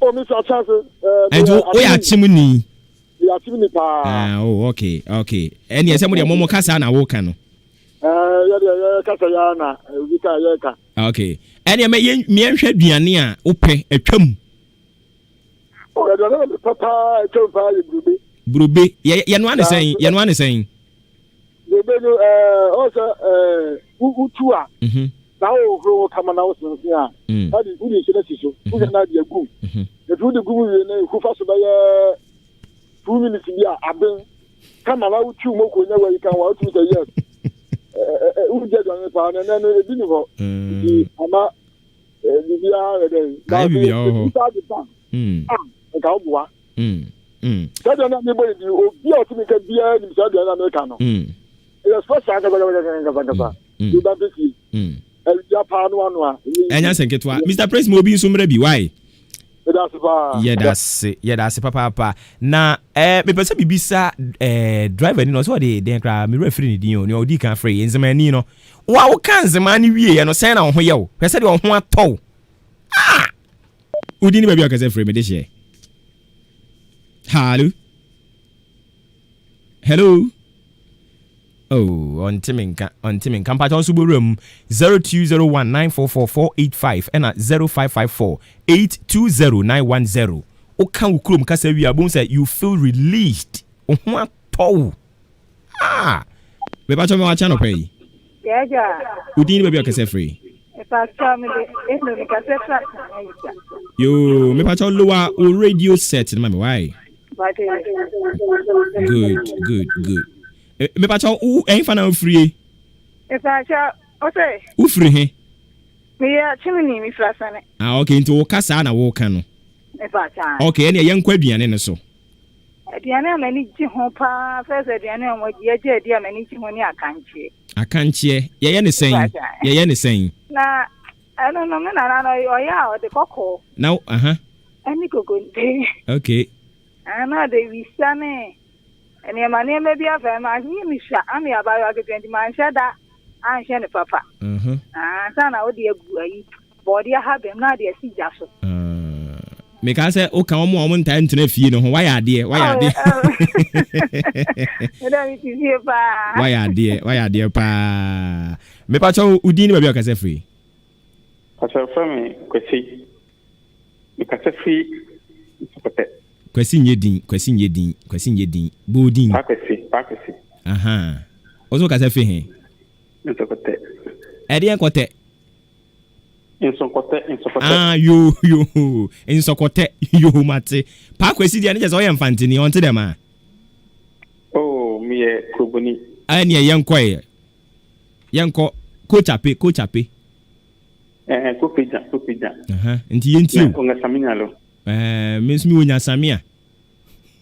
Oh, Mr. Chances, and we are chimney. Oh, okay. And yes, somebody Momo Casa na Wokano. Casayana, Vika. Okay. And you may mention Diania, Ope, a chum. Oh, I don't know, Papa, Bruby. Yan is saying. Also, Utua. Now, who come out here? That is really issue. Who can not be a good? The two the good who first by 2 minutes here. I've been come out 2 more whenever you can walk through the years. Who get on the pan and then a dinner. Bibia then. Kai bibia ho. Nka obua. Sadi na mi boy di obi o timi ka bia ni sadi na America no. Yes, first anga ba. You don't see. Elja pa no anu a. Enya senketwa. Mr. Prince mo obi nsumre bi why? That's papa. Na me pese bibisa driver ni no so de den kra me referee ni din o ni odi kan free nzemani no. Wa wo kan nzemani wie no sen na ho ye wo. Pese de ho atɔ. Udi ni baby akase free me de share. Hello. Oh, on Timinka, Paton Suburum 0201944485 and at 0554820910. O can ukrum kase we abun say you feel released. O ho atɔ. We ba choma channel pay. Yeah. Udi ni baby akase free. If I tell me the kase free. Yo, me pa chon lower o radio set na me why? Good. Me pa cho u en fa na free. E pa cho o say. U free he. Me ya chimini mi frasane. Okay, nti wo kasa na wo ka no. E pa cha. Okay, ene ye nkwa aduane ne so. Aduane amani ji ho pa, first aduane o mo ye je adi amani ji ho ni akanchie. Akanchie, ye ne sen. Ye ne sen. Na I don't know, na o ya o de kokko. Now, Ani kokonte. Okay. Ana de wisane. Ene mane me bia fa ma hi mi sha ami abayo ke 20 man sha da an sha ne papa. Sana o de agu ayi. Body ha bem na de si jaso. Me ka say o kan omo nta ntena fie no ho wa ya de. Eda mi ti fie pa. Wa ya de pa. Me pa cho udi ni ba bia ka say free. Asa fami kwesi. Me ka say free. Kwesi nye din. Bodin. Pakwesi. Ozo ka say free he. Nsokote. Edi enkote. Nsokote. Yo. Nsokote. Yo mate. Pakwesi dia ne je so ye mfantini on te dem a. Oh, mi e kroboni. Ani e yenko coach ape. Kopija. Nti yentio. Onga samina lo. Mesmi wonya samia.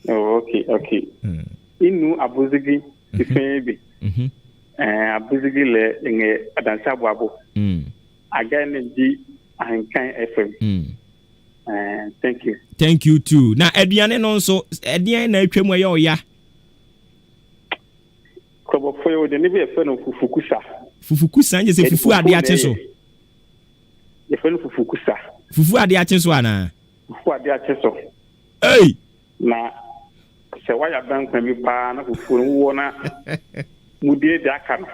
Oh, okay. Inu abuzigi ifebi. Abuzigi le nge adansa boabo. Again di Ankan FM. Thank you too. Na aduane no nso aduane na atwam aye oya. Kobo foyo de ne be fe no fufukusa nje se fufu ade ache so. Ye fe no fufukusa. Fufu ade ache so ana. Fufu ade ache so. Hey. Na se waya bank mi pa na fufu wo na mudie de aka no.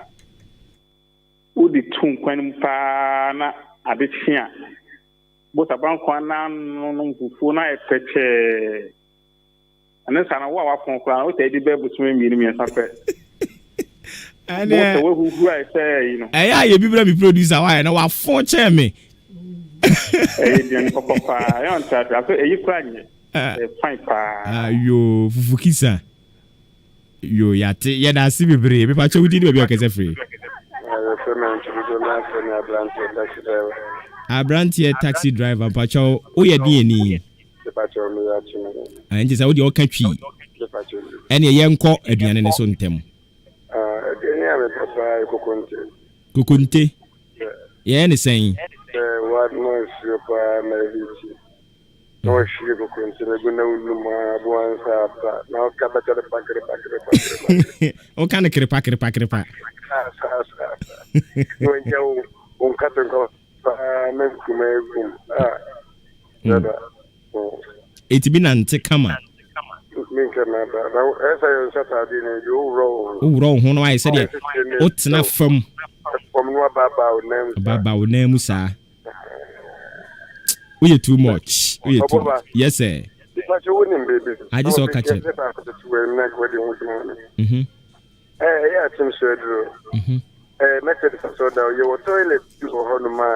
Udi tun kwan pa na ade tia. Bota bank na no fufu na epeche. Anesa na wa fon kwa o te di be busumi mi sape. And who I say, you know. You be producer, why? Now, I fortune me. I don't try to say, you crying. Fine, pa. Yo, Fukisa. Yo, yate, that's the brave. If I told you to be a free. A brand here taxi driver, Pacho, oh, yeah, DNA. And just how you catch you. And a young cock at the end of the sun tem. Kukunte. Yeah, any saying. What noise your pa maybe. No, she go continue. Go now, once after. Now, capture the packet. Oh, can a crepa. When you won't cut and go. It's been anti-camera. Who I said it. What's enough from Baba name, sir? We are too much. Yes, sir. I just saw catch it. Yeah, Tim said, method so that your toilet you for Honoma,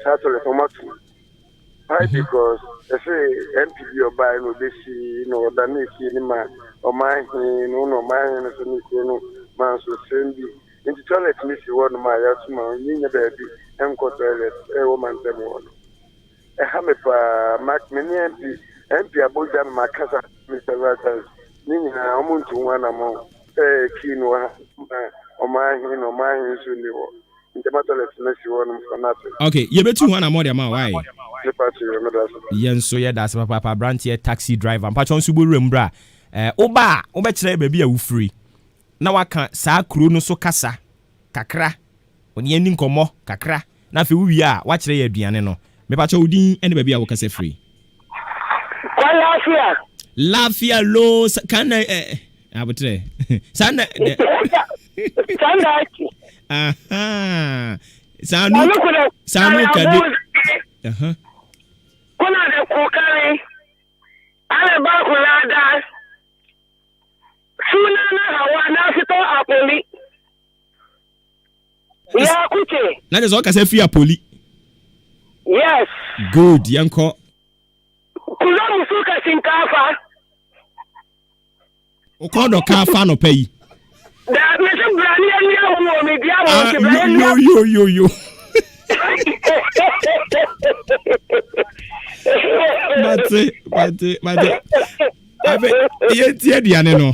Saturday for Matu. Why? Because they say MPB or buy no this, you know, than if you man or mine, no mine, and so no man so send you. In the toilet, Miss, you want my yacht, you never ɛnkɔ toilet ɛwɔ mantam wɔ no ɛha me paa mene mp abogya me makasa Mr. Vatans ne nyinaa ɔmo nto ho anamɔ kii no ha ɔmaahen na ɔmaahen nso ni hɔ ntɛma toilet no si hɔ nom fa nate okay yɛbɛtu ho anamɔ de ama why yɛn so yɛda ase papa brantie taxi driver mpatwɔ nso bɔwura mu bra woba wobɛkyerɛ baabi a wofiri na waka saa kuro no so kasa kakra oni ani nkɔmmɔ kakra na afei wowie a wakyerɛ yɛ aduane no mepatwɔ wodin ɛne baabi a wokasa firi Lafia lo kana abotre sana aha sanu kade kuna da kokari ana ba ku lada suna na hawa na fito a poli ya kuce na da zo ka sai fi a poli yes good yanko kuzo musuka shinkafa ukodo kafa no pay da me se brani ani awo me dia mo se brani yo Mate. Abe ye tie diane no.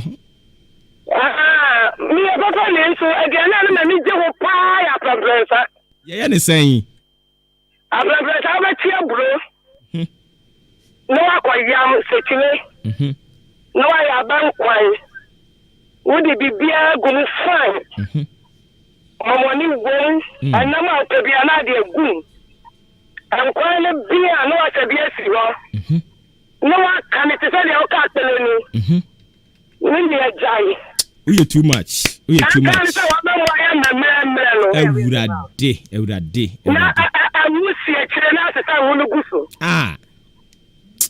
Mi e papa le so e diane na mi je ho pa ya preference. Ye ne sen. A preference ba tie bro. No akoyam sekine. No ya ban kwai. Wodi bibia gunu fine. Momoni won anama tabia na de gun. Ankwai le bia no atabia si ho. No can it say the oka tele ni. Ni ya jai. We too much. Ewurade. Na amusi e kire na se ta wonu guso.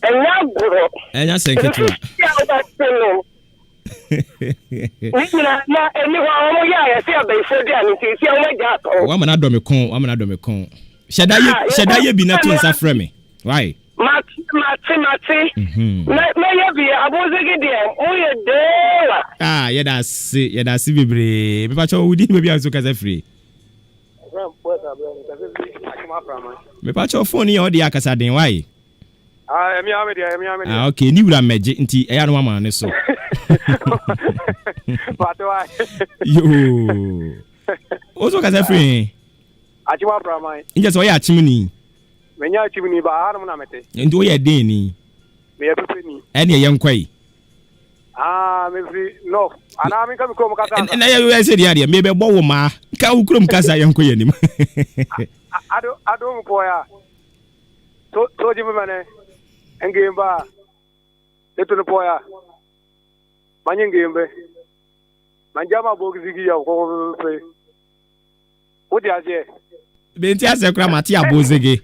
Enya guro. Enya senketu. Na eni wa mo ya ya se abaifo dia ni ti o meja to. Wa mana do me kon. Shedaye bi na to nsa frɛ me. Why? Mati. Na ya bi abozegi de o ye dewa. Yeda si bebre. Me pa cho wudi be bia so kasa free. Me pa cho phone ya odi akasa den why? Okay, ni wura meje nti eya no mama ne so. Patwa. Yo. Ozo kasa free. Achima Brahman. Inje so ya chimni. Menya chimni ba harum na mete. Ndi o ye den ni. Me ye pepe ni. Ene ye nkwai. Me free no. Ana mi ka mi ko kasa. Na ye se dia me be bo wo ma. Ka ukrom kasa ye nkwai ni. Ado mo poya. To jibe mane. Engemba. Leto no poya. Manyengembe. Manjama bogizigi ya ko pe. Odi aje. Benti ase kura mati abozege.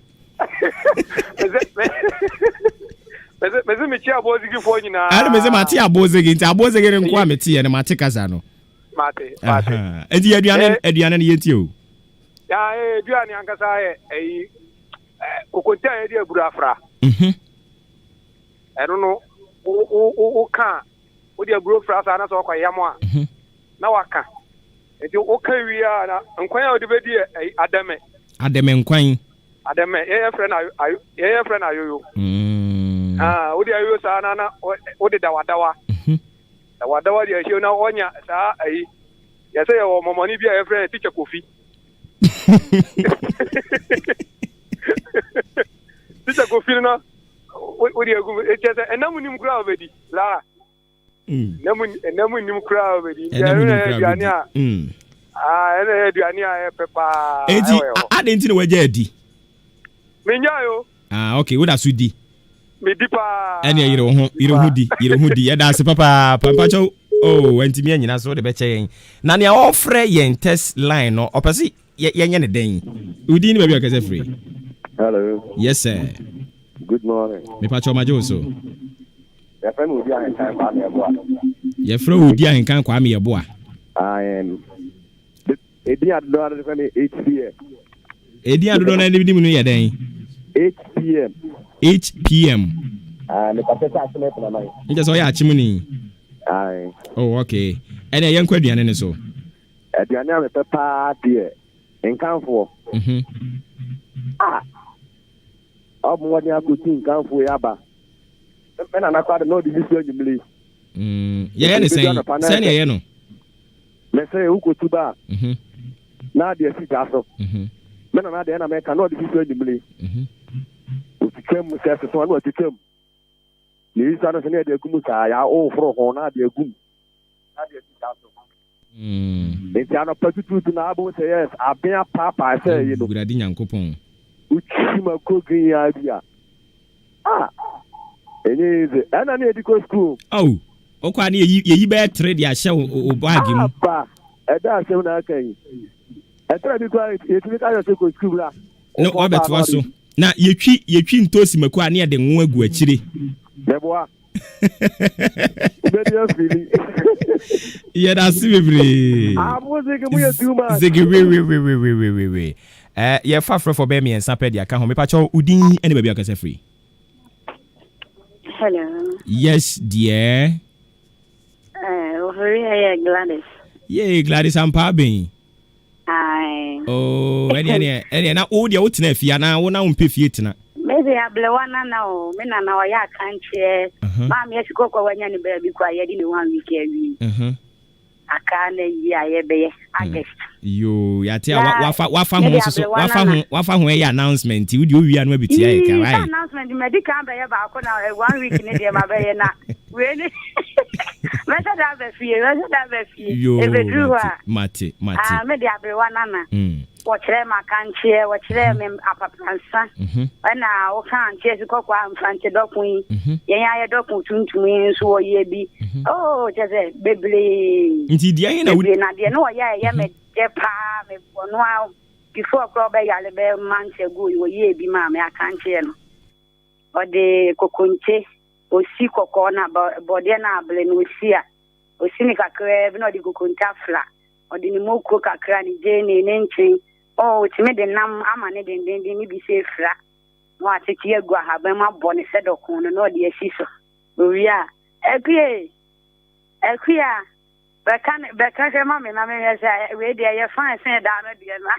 Meze mechi abozege fo nyina. Ari meze mati abozege nti abozege ne nko ameti ye ne mati kasa no. Mate. Edi aduane ne yeti o. Ya aduane ankasa ye kokonta ye di aburu afra. Eno no o kan o di aburu afra sa na so kwa yamo a. Na waka. Eti o kan wi a na nkwan a o de bedi Ademe nkwan. Ademe ye friend na yoyo. O de ayo sa na o de dawadawa. Dawadawa de ayo na onya sa ya say o momoni bia ye friend teacher Kofi. Teacher Kofi na o de agu e chese enamu nim kura obedi la. Enamu nim kura obedi. Ya aduane a ene aduane a pepa. Enti adenti na waje adi. Menya yo. Okay, wo da so di. Me di pa. Ene yire hu di. Ya da se papa cho enti me anyina so de be che yen. Na ne ofre yen test line no, opasi yenye ne den. Udi ni ba bi akase free. Hello. Yes sir. Good morning. Me pa cho majo so. Ya friend Udi ahenkan kwa me eboa. Ya friend Udi ahenkan kwa me eboa. Edi adodo na friend HPM. Edi adodo na ndi mu no ye den. HPM. Me papeta aseme na mai. Nje so ya achimuni. Okay. Ene yen kwa aduane ne so. Aduane a me pepa de enkanfo Ọmọdé akutí nǹkan fún yaba. Mẹ́nà náà kọ́ náà di bí sọ́ọ́ nyìmílẹ̀. Yẹ́yẹ́ ni sẹ́ni ẹ̀yẹ́ no. Mẹ́sẹ̀ ewu kò túbà. Náà di ẹ̀sì jà sọ. Mẹ́nà náà di ẹ̀nà mẹ́ka náà di bí sọ́ọ́ nyìmílẹ̀. Òtítẹ́ mu sẹ́ ẹ̀sìn wọn òtítẹ́ mu. Lèyí sáré sẹ́ni ẹ̀dẹ̀ egum sàáyà ó fúrọ̀ hàn náà di egum. Náà di ẹ̀sì jà sọ. Nti anɔpa tutuutu na abom sɛ yes abea paapaa sɛ yi no wurade nyankopɔn wotwi ma kogin ya bi a ɛnyɛ yize ɛna ne yɛdi kɔ skuul wokɔ a ne yɛyi bɛyɛ tere de ahyɛ wo baage mu aba ɛda asɛm na aka yi ɛtera bi kɔ yɛtumi ka yɛ sɛ kɔ skuul a no wabɛtoa so na yɛtwi ntoosi mako a ne yɛde ngo agu akyire bɛboa yɛda ase bebree zigi we yɛfa frɛfo bɛɛ miɛnsa pɛ de aka ho mepakyɛw wodin ne baabi akasɛ firi. Hello. Yes dear. Ofori Gladys. Yeah, Gladys ampa ben. Ai. Oh, ɛne na wo deɛ wotena afie na wo na wo mpɛ fie tena. Maybe ablewana na o me na wa ya kanche ma me sikoko wanya ni ba bi kwa yedi ni 1 week awi aka na yi ayebe August yo ya te wafa ho so wafa ho e announcement we dey wi anu abiti ya ka right announcement medical ba ya ba ko na 1 week ni dey ma ba ye na we ni meta da ba fie e be duwa mate me dey ablewana na wɔkyerɛ makankyɛ wɔkyerɛ me apapransa ɛna woka nkyɛ sikɔkɔ amfante dɔko yi yɛn ayɛ dɔko tuntum yi nso wɔyɛ bi kyɛ sɛ bebree nti deɛ na deɛ ne wɔyɛ ɛyɛ me dɛ paa mebɔ no a before korɔ bɛyale bɛmankyɛ gu wɔyɛ bi ma me akankyɛ no ɔde kokonte osi kɔkɔɔ na bɔdeɛ na abele no osi a osi ne kakra bi na ɔde kokonte afra ɔde ne moko kakra ne gye ne nkyɛn timi de nam ama ne denden ni bi se fra no atete agu ahaban ma bɔ ne sɛ dɔko no na ɔde asi so owia akue bɛka hwɛ ma me na me sɛ we de yɛ fan sɛ da no de na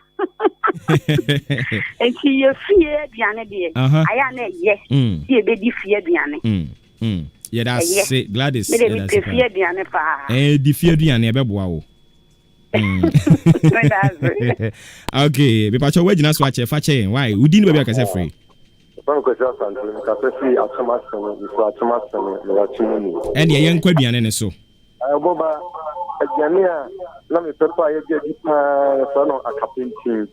enti yɛ fie aduane de aya na yɛ sie bɛdi fie aduane yɛda se Gladys yɛda se fie aduane pa di fie aduane ɛbɛboa wo okay bepacho wagina so ache fa che why udi ni baabi akase free ene ye nkwa duane ne so boba aduane a na me pepa ye di pa so no akapintin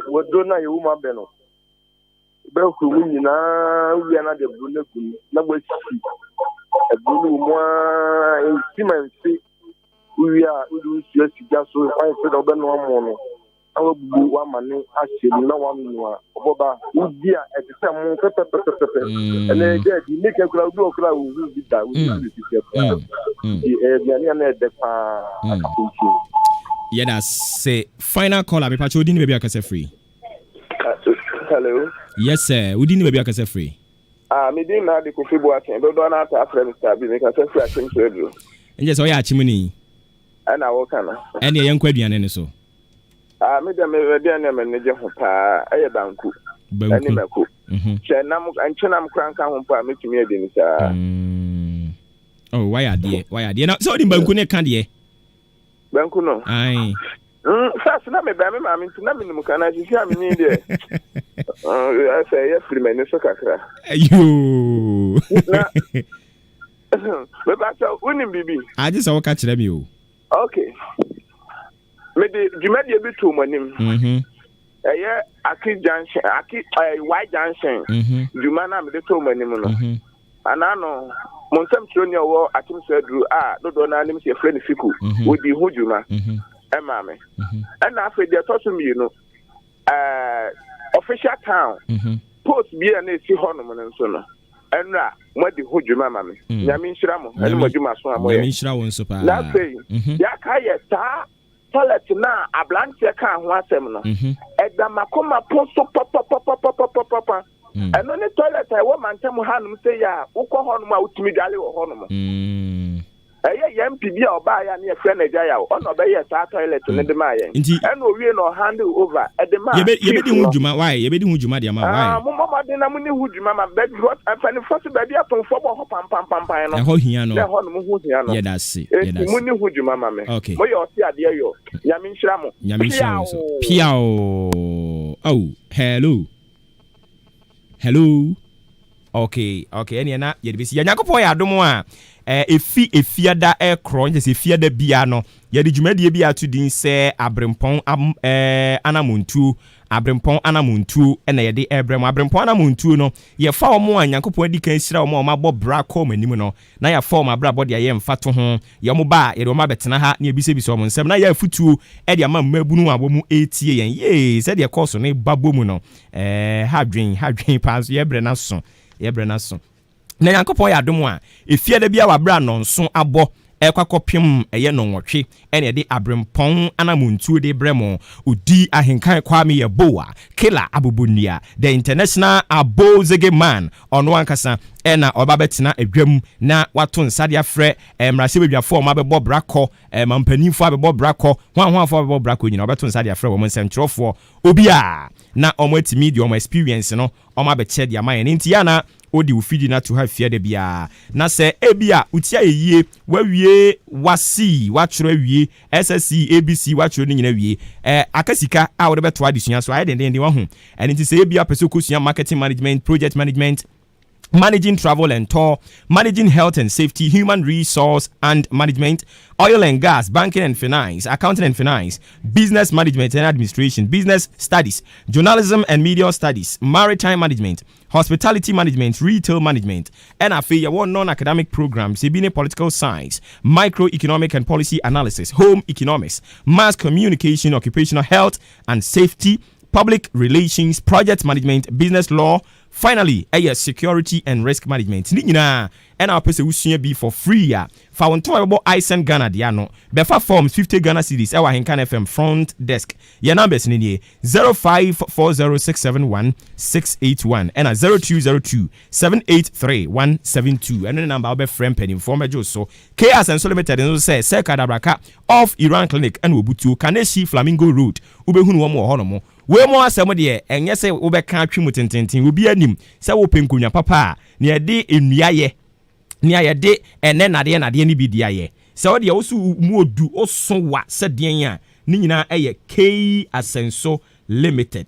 wodo na ye wuma be no be ku mu nyina wi na de bru na gun na gbasi ebulu mo intimancy we are do siga so I said obeno mo no awu wa mane ahyem na wa no oboba udi a etese mo pepepepepe ene je di make kura obi okura wo bi da wo bi na de pa akapunchi yeda say final call abi pacho odi ni baabi akase free. Hello. Yes sir, odi ni baabi akase free. Me din na de Kofi Boateng do na ta afre Mr. B me ka se free akim so edro. Nje so ya achimuni. Ana wo kana. Ene ye nkwa aduane ne so. Me de me ready na me ne je ho pa aye banku. Ani mako. Che nam anchena kranka ho pa metumi ade ni sa. Oh, why are there? Now so di banku ne kan de. Banku no. Ai. Sasa na me ba me ma me ntina me nim kana sisi a me ni de. I say yes free me so kakra. Ayo. We ba so unim bibi. I just say ka kire me o. Okay. Me de dwumade bi to manim. Eye Aki Junction, Y Junction. Dwuma na me de to manim no. Anano monsam chiro ne wo akim so aduru dodo na anim se frɛ ne fiku. Odi hu dwuma. Emma me. And after the total me, official town. Post be an AC Hornum and so on. And what the hood you mamma me. Yamin Shramo, and what you must want. Yamin Shraw super. That's saying, Yakaya star, toilet now, a blank can one seminar. At the Macoma post papa. And on the toilet, I want my time Hanum say, Uko Hornum out to me, Dali or Hornum. MP bi a oba ya na friend eja ya o no be yes toilet ne de ma yen and o wie no handle over e de ma ye be di hu djuma why ye be di hu djuma de ma why mo mama de na mo ni hu djuma ma be what afani first be dia ton fo bo ho pam no e ho hia no e ho no mo hu hia no ye da se mo ni hu djuma ma me okay mo yo si ade yo ya mi nhira mo piao oh hello okay ene na ye de bisi ya nyakopon ya adom a efiada ekro nje se efiada bia no ye de dwumadie bia to din se abrempon anamuntu ena ye de ebrem abrempon anamuntu no ye fa omo a nyakopon adi kan sira omo ma bo bra kom anim no na ya fa omo abra body ye mfa to ho ye mo ba ye de omo betena ha na ebise omo nsem na ya futuo e de ama mabunu abomu etie yen ye se de course no babomu no hadwen pa so ye bre na so na yankopon ya dom a efiada bia wa bra no nso abo ekwakopim eye no nwotwe ene de abrempon anamuntu de bremo odi ahenkan kwame ye boa killer abubunia the international abozege man ono ankasa ena oba betina adwam na wato nsade afre mrase bedwafo ma bebo brako mampanifo abebo brako hwanhwanfo abebo brako nyina obeto nsade afre wo nsentrofo obi a na omo atimi di omo experience no omo abeche di amaye nti ya na odi ufidi na to have fear de bia na se ebia utia yeye wawie wasi watro awie SSC ABC watro ni nyina wie akasika a wo de beto adesua so ayedende wa hu eni nti se ebia peso kosua marketing management project management managing travel and tour, managing health and safety, human resource and management, oil and gas, banking and finance, accounting and finance, business management and administration, business studies, journalism and media studies, maritime management, hospitality management, retail management, and non-academic programs, political science, microeconomic and policy analysis, home economics, mass communication, occupational health and safety, public relations, project management, business law, finally, security and risk management. Nina, and our person who be for free ya. For one time about Isen Ghana diano. Befa forms 50 Ghana cedis. Our Henkan FM front desk. Your numbers in the 0540671681 and 0202-783-172. And the number of a friend penny informer so Chaos and Limited and say Seka Dabraka of Iran Clinic and Ubutu Kaneshi Flamingo Road. Ubehunu wamo honomo. We mo asemo de enye se wo be kan atwi mutententin obi anim se wo penkunya papa ne ade enuaye ne ayede ene nade ni bi diaye se wo de wo su mu odu oso wa se den a ni nyina eye K Asenso Limited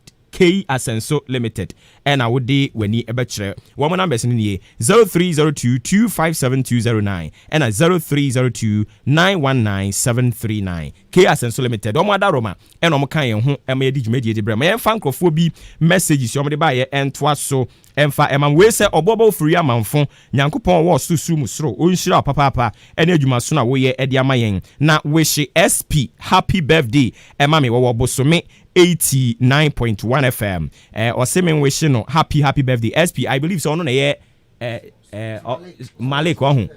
and I would de weni ebekire wo mo numbers ni 0302257209 and 0302919739 K Asenso Limited o mo adaroma and o mo kan yen ho e ma yedi dwumadi de brem yen fankrofo bi messages yo mo de ba ye entwa so emfa emam we se Obuoba Ofori Amanfo nyankopon wo susu musro o nhira papa ene adwuma so na wo ye ede amayen na wish SP happy birthday emma me wo bosome 89.1 FM or semen wish no happy birthday SP I believe so no na ye Malik ohun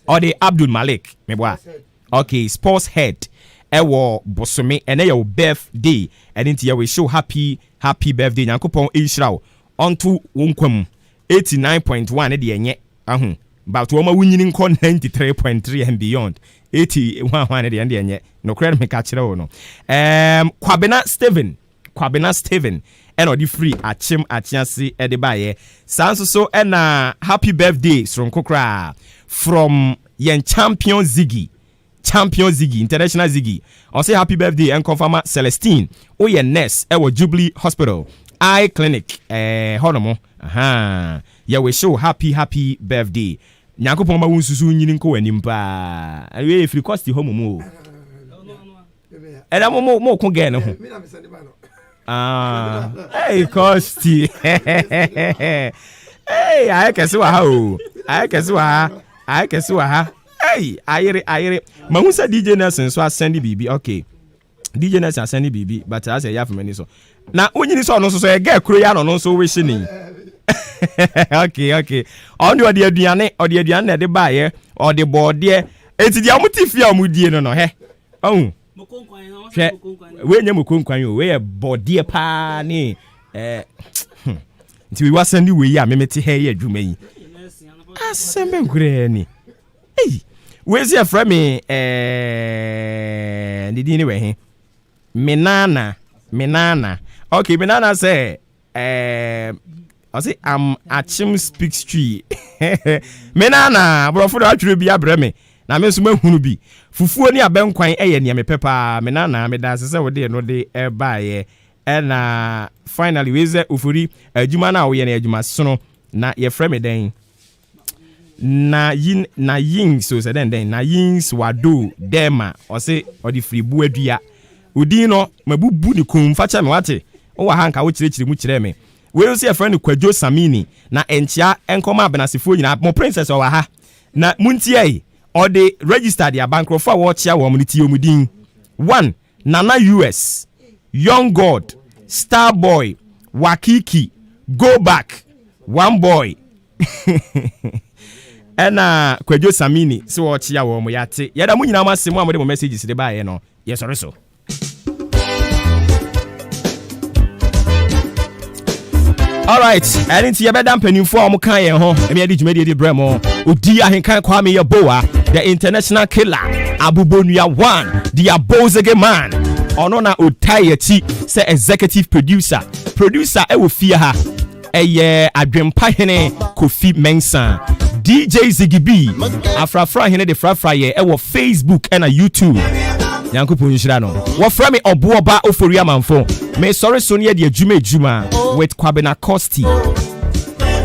or the Abdul Malik meboa okay sports head ewo bosome ene your birthday and into your show happy birthday nyankopon inshira onto wonkwam 89.1 de enye ahun but wo ma wunyini nko 93.3 and beyond 81 de enye no credit me ka kire wo no Kwabena Steven and odi free achim achiase e de baye sanso so na happy birthday sronkokra from yen champion Ziggy international Ziggy I say happy birthday and confirm Celestine o ye nurse e wo Jubilee Hospital eye clinic honomo ya we show happy birthday nyakopon ma wonsusu nyini nko anim pa we free cost home mo era mo ko ge ne ho hey costi hey I kesi wa ha hey ayire ma hu sa DJ Nelson so asend bibi okay DJ Nelson asend bibi but as ya for many so na onyini so no so e ga kuro ya no so we shini okay on the aduane na de baaye or the board there enti dia mutifia amudie no he oh we nya mukonkwan o we body pa ni nti we wasandi we ya memete he ya adwuma yi asembe nkure ni where's your friend me did anyway Menana okay Menana say I say I'm at Chim Speak Street Menana bro for actually be abreme na me so mahunu bi fufuo ni abenkwan eye ne me pepa Menana me da say we dey no dey e baaye na finally we say ofori adwuma na wo ye na adwuma sono na ye frɛ me den na yin so say den na yin swado dema o say o di fribu adua odi no mabubu ni kum fa cha me wate o wa hanka wo kirekire mu kire me we say friend Kwadwo Samini na enchia enkoma abenasefo nyina mo princess o wa ha na muntie or they register their bankrupt for watch ya womunity omudin 1 Nana US Young God Starboy Wakiki Go Back One Boy ena Kwadwo Samini so watch ya wo mo yate yada mu nyina masem amode mo messages de baaye no yes sorry so all right and into your bedam penifo am kan ye ho emi ade djumade de bremo odi ahenkan Kwame Yeboah the international killer Abubonua 1 the Abozege man ono na otayeti say executive producer e wo fie ha eye adwempa hene Kofi Mensa DJ Zigibi afrafra hene de frafra ye e wo Facebook and YouTube Yankopon nhira no wo fra me Obuoba Ofori Amanfo me sorry so ne de adwuma with Kwabena Costi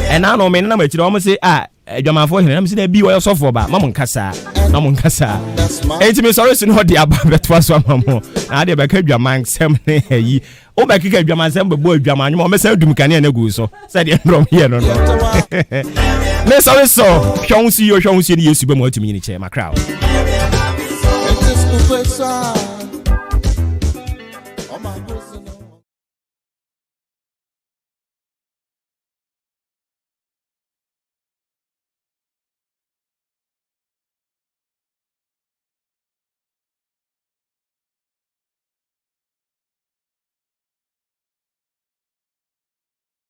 and I know me na machiro o mo say adwamanfo hene na me say bi wo so for ba mamon kasa enti me sorry so no de aba betwa so amamo na de be ka adwaman sem ne yi o be ka adwaman sem be bo adwaman mo me say dum kane na gu so say de ndrom here no me sorry so hwonsi ne Yesu be mo atumi ni che makra o